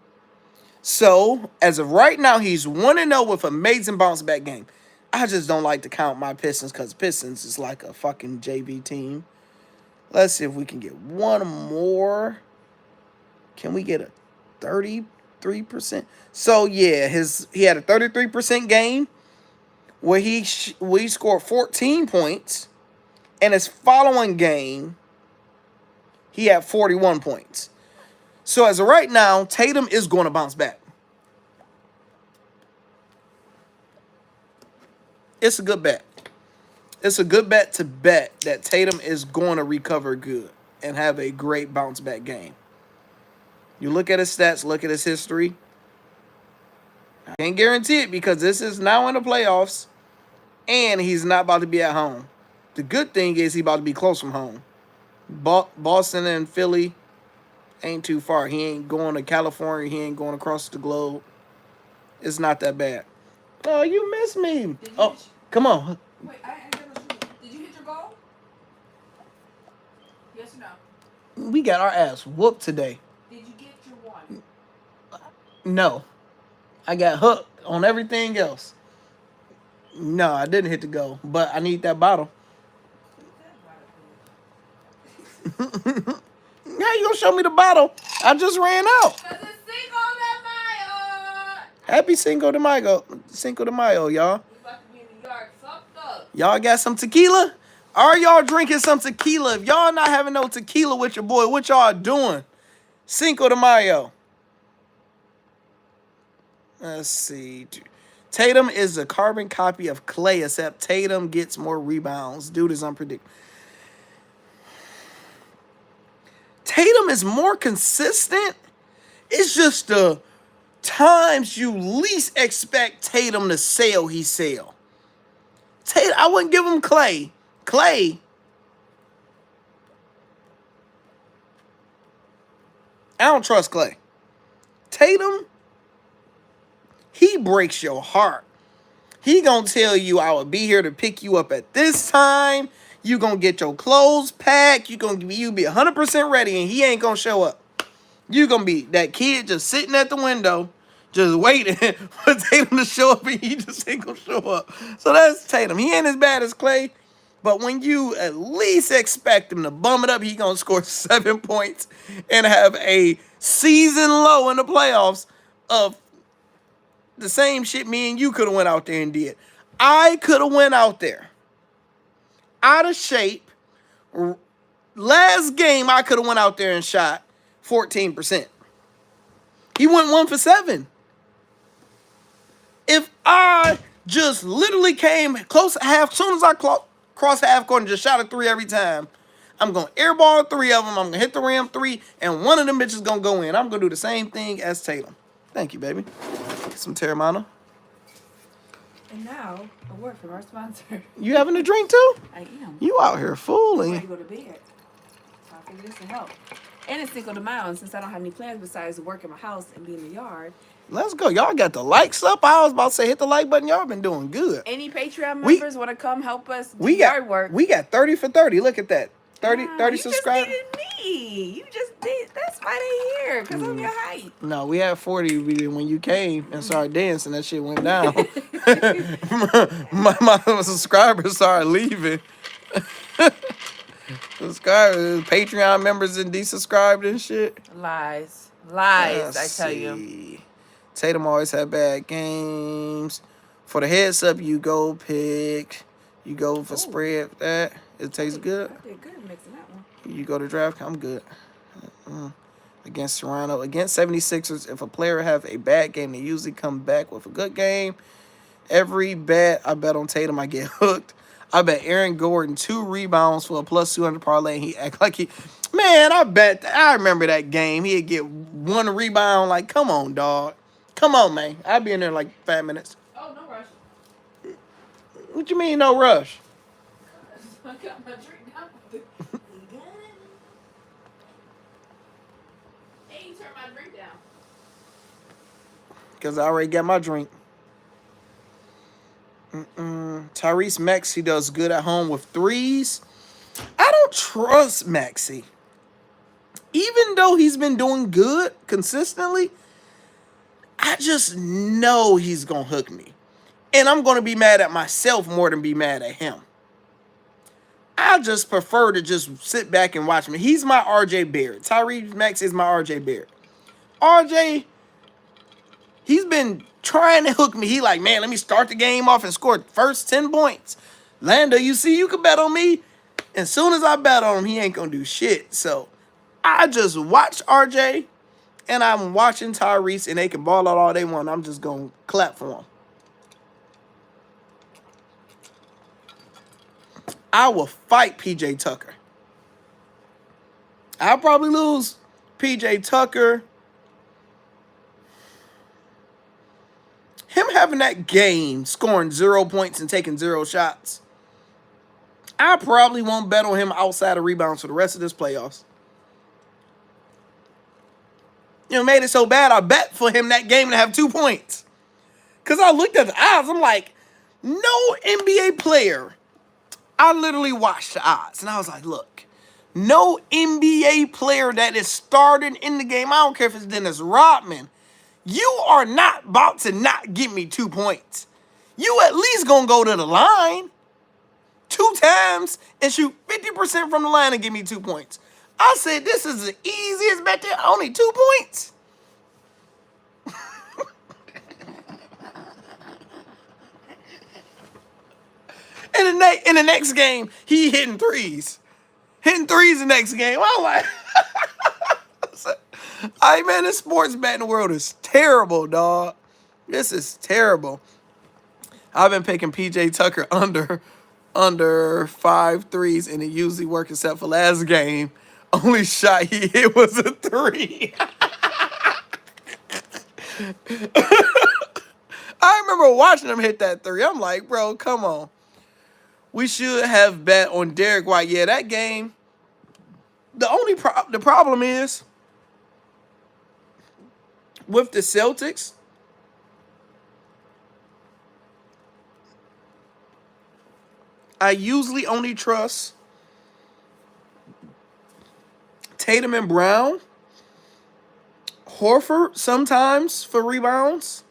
So, as of right now, he's 1-0 with amazing bounce back game. I just don't like to count my Pistons because Pistons is like a fucking JV team. Let's see if we can get one more. Can we get a 33%? So, yeah, he had a 33% game where he scored 14 points. And his following game, he had 41 points. So, as of right now, Tatum is going to bounce back. It's a good bet. It's a good bet to bet that Tatum is going to recover good and have a great bounce back game. You look at his stats, look at his history. I can't guarantee it because this is now in the playoffs and he's not about to be at home. The good thing is he's about to be close from home. Boston and Philly ain't too far. He ain't going to California. He ain't going across the globe. It's not that bad. Oh, you missed me. Come on. Wait, I did you hit your goal? Yes or no? We got our ass whooped today. Did you get your one? No. I got hooked on everything else. No, I didn't hit the goal, but I need that bottle. How you gonna show me the bottle? I just ran out. Happy Cinco de Mayo. Cinco de Mayo, y'all. Y'all got some tequila? Are y'all drinking some tequila? If y'all not having no tequila with your boy, what y'all doing? Cinco de Mayo. Let's see. Tatum is a carbon copy of Clay, except Tatum gets more rebounds. Dude is unpredictable. Tatum is more consistent. It's just the times you least expect Tatum to sell, he sell. Tatum, I wouldn't give him Clay. Clay, I don't trust Clay. Tatum, he breaks your heart. He gonna tell you, I will be here to pick you up at this time. You gonna get your clothes packed. You be 100% ready, and he ain't gonna show up. You gonna be that kid just sitting at the window, just waiting for Tatum to show up, and he just ain't gonna show up. So that's Tatum. He ain't as bad as Clay, but when you at least expect him to bum it up, he gonna score 7 points and have a season low in the playoffs of the same shit me and you could have went out there and did. I could have went out there out of shape. Last game, I could have went out there and shot 14%. He went 1 for 7. If I just literally came close to half, as soon as I crossed half court and just shot a 3 every time, I'm going to airball 3 of them. I'm going to hit the rim 3, and one of them bitches going to go in. I'm going to do the same thing as Tatum. Thank you, baby. Get some Terramana. And now, a word from our sponsor. You having a drink too? I am. You out here fooling. I'm ready to go to bed. So I figured this would help. And it's Cinco de Mayo, and since I don't have any plans besides work in my house and be in the yard. Let's go. Y'all got the likes up. I was about to say hit the like button. Y'all been doing good. Any Patreon members want to come help us do yard work? We got 30 for 30. Look at that. 30 subscribers. You just needed me. You just did. That's why they here, because of your height. No, we had 40 when you came and started dancing. That shit went down. my subscribers started leaving. Subscribers, Patreon members and desubscribed and shit. Lies, I tell you. Tatum always had bad games. For the heads up, you go pick. You go for spread. That it tastes good. I did good mixing that one. You go to draft. I'm good. Against Toronto, against 76ers, if a player have a bad game, they usually come back with a good game. Every bet I bet on Tatum, I get hooked. I bet Aaron Gordon 2 rebounds for a plus 200 parlay, and he act like he... Man, I remember that game. He'd get 1 rebound. Like, come on, dog. Come on, man. I'll be in there like 5 minutes. Oh, no rush. What you mean, no rush? I got my drink down. Hey, you turned my drink down. Because I already got my drink. Tyrese Maxey does good at home with 3s. I don't trust Maxey. Even though he's been doing good consistently, I just know he's going to hook me. And I'm going to be mad at myself more than be mad at him. I just prefer to just sit back and watch him. He's my RJ Barrett. Tyrese Maxey is my RJ Barrett. RJ, he's been trying to hook me. He like, man, let me start the game off and score the first 10 points. Lando, you see, you can bet on me. As soon as I bet on him, he ain't going to do shit. So I just watch RJ, and I'm watching Tyrese, and they can ball out all they want. I'm just going to clap for them. I will fight PJ Tucker. I'll probably lose PJ Tucker. Him having that game, scoring 0 points and taking 0 shots, I probably won't bet on him outside of rebounds for the rest of this playoffs. You know, made it so bad, I bet for him that game to have 2 points. Because I looked at the odds, I'm like, no NBA player. I literally watched the odds, and I was like, look, no NBA player that is starting in the game, I don't care if it's Dennis Rodman, you are not about to not give me 2 points. You at least going to go to the line 2 times and shoot 50% from the line and give me 2 points. I said, this is the easiest bet there, only 2 points. In the next game, he hitting 3s. Hitting 3s the next game. I'm like, all right, man, this sports betting world is terrible, dog. This is terrible. I've been picking PJ Tucker under 5 3s, and it usually works except for last game. Only shot he hit was a 3. I remember watching him hit that 3. I'm like, bro, come on. We should have bet on Derek White. Yeah, that game. The problem is with the Celtics. I usually only trust Tatum and Brown, Horford sometimes for rebounds,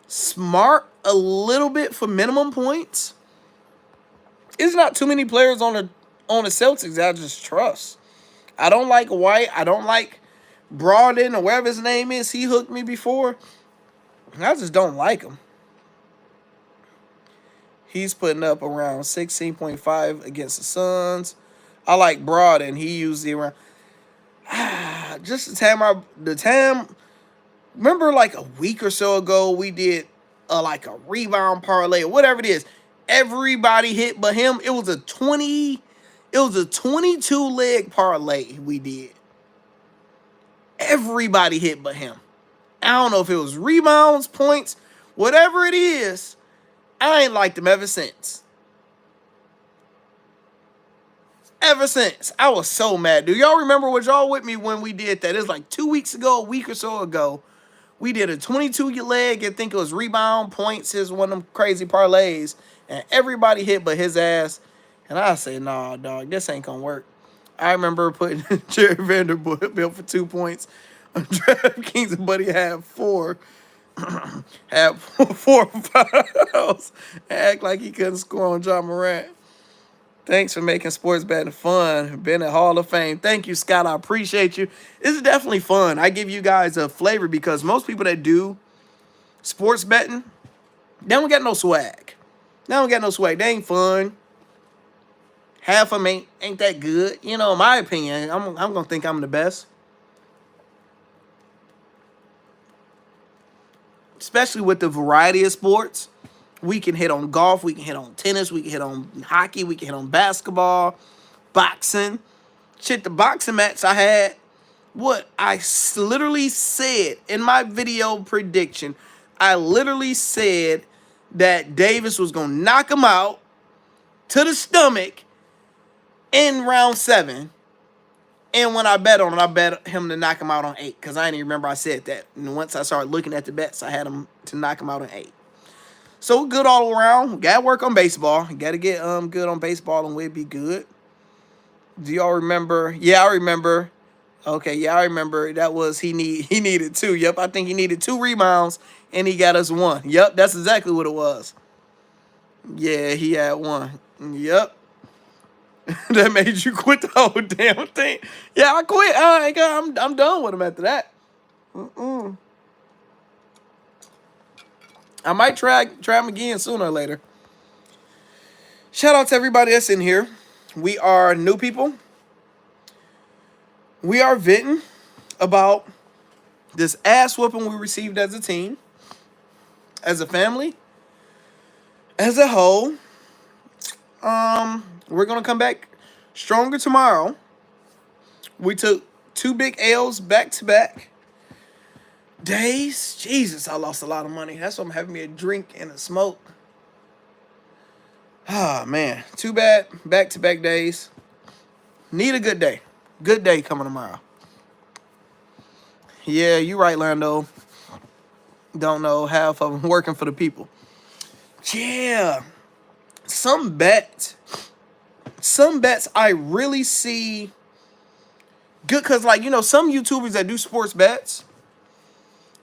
Smart a little bit for minimum points. It's not too many players on the Celtics that I just trust. I don't like White. I don't like Broaden or whatever his name is. He hooked me before. I just don't like him. He's putting up around 16.5 against the Suns. I like Broaden. He usually around. just the time. Remember, like a week or so ago, we did like a rebound parlay or whatever it is. Everybody hit but him. It was a 22 leg parlay we did. Everybody hit but him. I don't know if it was rebounds, points, whatever it is. I ain't liked him ever since. Ever since. I was so mad. Do y'all remember, was y'all with me when we did that? It was like 2 weeks ago, a week or so ago. We did a 22 leg. I think it was rebound, points, his one of them crazy parlays. And everybody hit but his ass. And I said, nah, dog, this ain't gonna work. I remember putting Jerry Vanderbilt for 2 points on DraftKings, and Buddy had 4. Had 4 fouls. And act like he couldn't score on John Morant. Thanks for making sports betting fun. Been at Hall of Fame. Thank you, Scott. I appreciate you. This is definitely fun. I give you guys a flavor because most people that do sports betting, they don't get no swag. They don't get no swag. They ain't fun. Half of them ain't that good. You know, in my opinion, I'm going to think I'm the best. Especially with the variety of sports. We can hit on golf, we can hit on tennis, we can hit on hockey, we can hit on basketball, boxing. Shit, the boxing match I had, what I literally said in my video prediction, I literally said that Davis was going to knock him out to the stomach in round 7. And when I bet on it, I bet him to knock him out on 8 because I didn't even remember I said that. And once I started looking at the bets, I had him to knock him out on 8. So good all around. Got to work on baseball. Got to get good on baseball and we'll be good. Do y'all remember? Yeah, I remember. Okay, yeah, I remember. That was he needed 2. Yep, I think he needed 2 rebounds and he got us 1. Yep, that's exactly what it was. Yeah, he had 1. Yep. That made you quit the whole damn thing. Yeah, I quit. I'm done with him after that. I might try him again sooner or later. Shout out to everybody that's in here. We are new people. We are venting about this ass whooping we received as a team, as a family, as a whole. We're gonna come back stronger tomorrow. We took 2 big L's back to back days. Jesus, I lost a lot of money. That's why I'm having me a drink and a smoke. Ah, man. Too bad. Back-to-back days. Need a good day. Good day coming tomorrow. Yeah, you right, Lando. Don't know. Half of them working for the people. Yeah. Some bets I really see good because, like, you know, some YouTubers that do sports bets,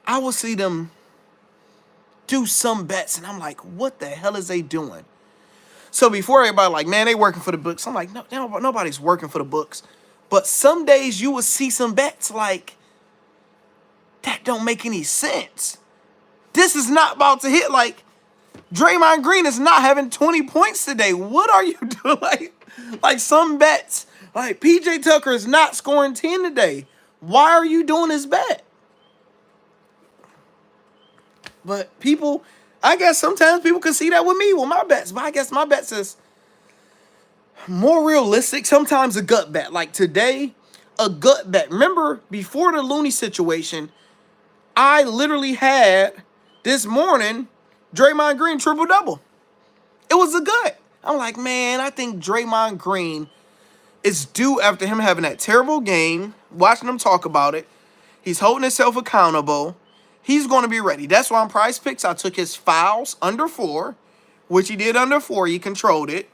I will see them do some bets, and I'm like, what the hell is they doing? So before everybody like, man, they working for the books. I'm like, no, nobody's working for the books. But some days you will see some bets like, that don't make any sense. This is not about to hit. Like, Draymond Green is not having 20 points today. What are you doing? Like some bets, like PJ Tucker is not scoring 10 today. Why are you doing this bet? But people, I guess sometimes people can see that with me with my bets. But I guess my bets is more realistic. Sometimes a gut bet. Like today, a gut bet. Remember, before the Looney situation, I literally had this morning Draymond Green triple-double. It was a gut. I'm like, man, I think Draymond Green is due after him having that terrible game, watching him talk about it. He's holding himself accountable. He's going to be ready. That's why on PrizePicks, I took his fouls under 4, which he did under 4. He controlled it.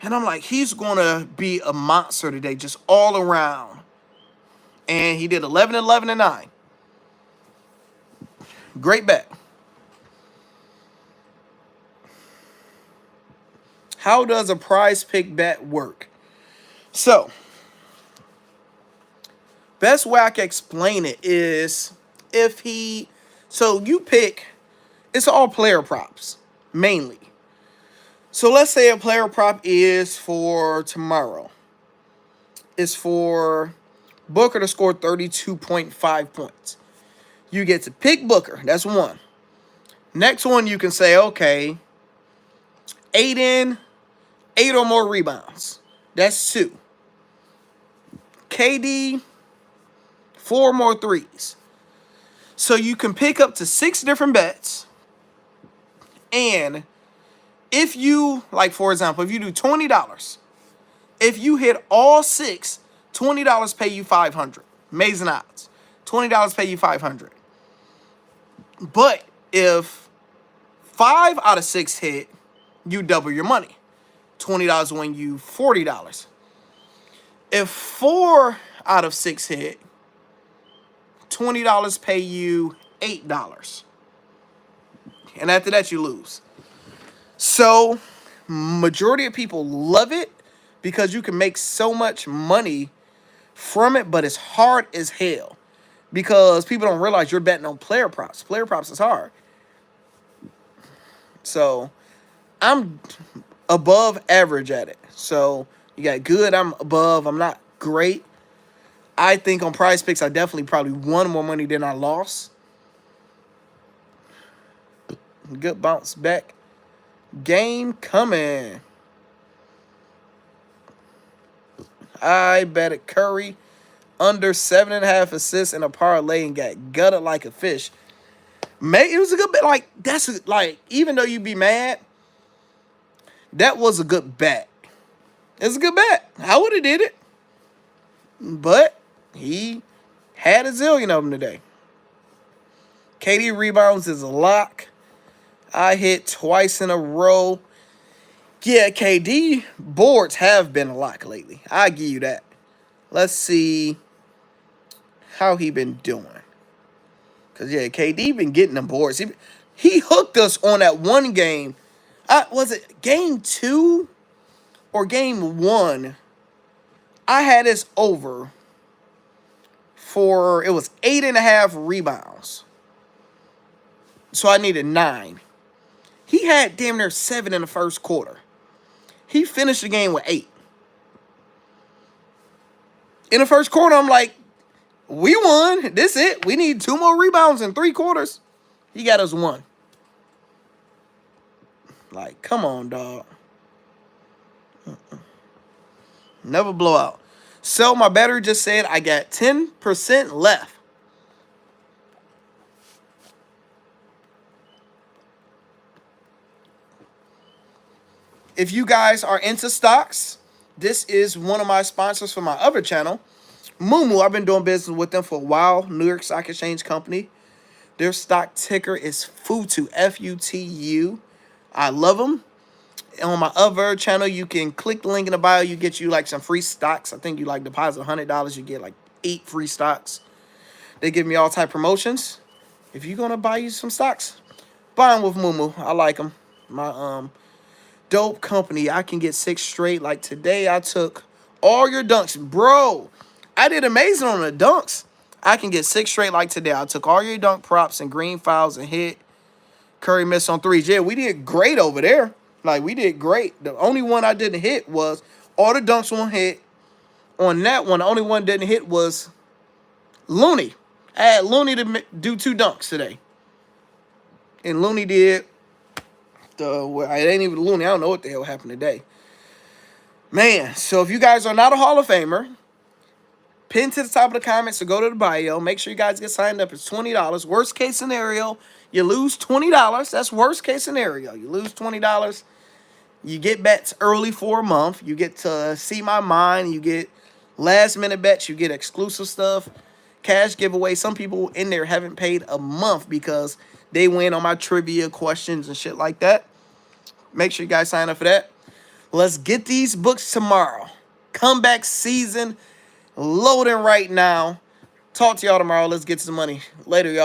And I'm like, he's going to be a monster today, just all around. And he did 11, 11, and 9. Great bet. How does a PrizePick bet work? So, best way I can explain it is so you pick, it's all player props, mainly. So let's say a player prop is for tomorrow. It's for Booker to score 32.5 points. You get to pick Booker. That's one. Next one, you can say, okay, 8 or more rebounds. That's 2. KD, 4 more threes. So you can pick up to 6 different bets. And if you, like, for example, if you do $20, if you hit all 6, $20 pay you $500. Amazing odds. $20 pay you $500. But if 5 out of 6 hit, you double your money. $20 win you $40. If 4 out of 6 hit, $20 pay you $8. And after that, you lose. So, majority of people love it because you can make so much money from it, but it's hard as hell because people don't realize you're betting on player props. Player props is hard. So, I'm above average at it. So, you got good, I'm above, I'm not great. I think on PrizePicks, I definitely probably won more money than I lost. Good bounce back. Game coming. I bet it Curry under 7.5 assists in a parlay and got gutted like a fish. It was a good bet. Like, that's like, even though you be mad, that was a good bet. It's a good bet. I would have did it. But he had a zillion of them today. KD rebounds is a lock. I hit twice in a row. Yeah, KD boards have been a lock lately. I give you that. Let's see how he been doing. Because, yeah, KD been getting them boards. He hooked us on that one game. Was it game 2 or game 1? I had this over for, it was 8.5 rebounds. So I needed 9. He had damn near 7 in the first quarter. He finished the game with 8. In the first quarter, I'm like, we won. This it. We need 2 more rebounds in 3 quarters. He got us 1. Like, come on, dog. Never blow out. So my battery just said I got 10% left. If you guys are into stocks, this is one of my sponsors for my other channel, Moo. I've been doing business with them for a while. New York Stock Exchange company. Their stock ticker is FUTU, F-U-T-U. I love them. On my other channel, you can click the link in the bio. You get you like some free stocks. I think you like deposit $100. You get like 8 free stocks. They give me all type promotions. If you're going to buy you some stocks, buy them with Moo. I like them. My dope company. I can get 6 straight. Like today, I took all your dunks. Bro, I did amazing on the dunks. I can get 6 straight like today. I took all your dunk props and green fouls and hit. Curry missed on 3s. Yeah, we did great over there. Like, we did great. The only one I didn't hit was all the dunks won't hit. On that one, the only one didn't hit was Looney. I had Looney to do 2 dunks today. And Looney did well, it ain't even Looney. I don't know what the hell happened today. Man, so if you guys are not a Hall of Famer, pin to the top of the comments or go to the bio. Make sure you guys get signed up. It's $20. Worst case scenario, you lose $20. That's worst case scenario. You lose $20. You get bets early for a month. You get to see my mind. You get last minute bets. You get exclusive stuff. Cash giveaway. Some people in there haven't paid a month because they win on my trivia questions and shit like that. Make sure you guys sign up for that. Let's get these books tomorrow. Comeback season loading right now. Talk to y'all tomorrow. Let's get to the money. Later, y'all.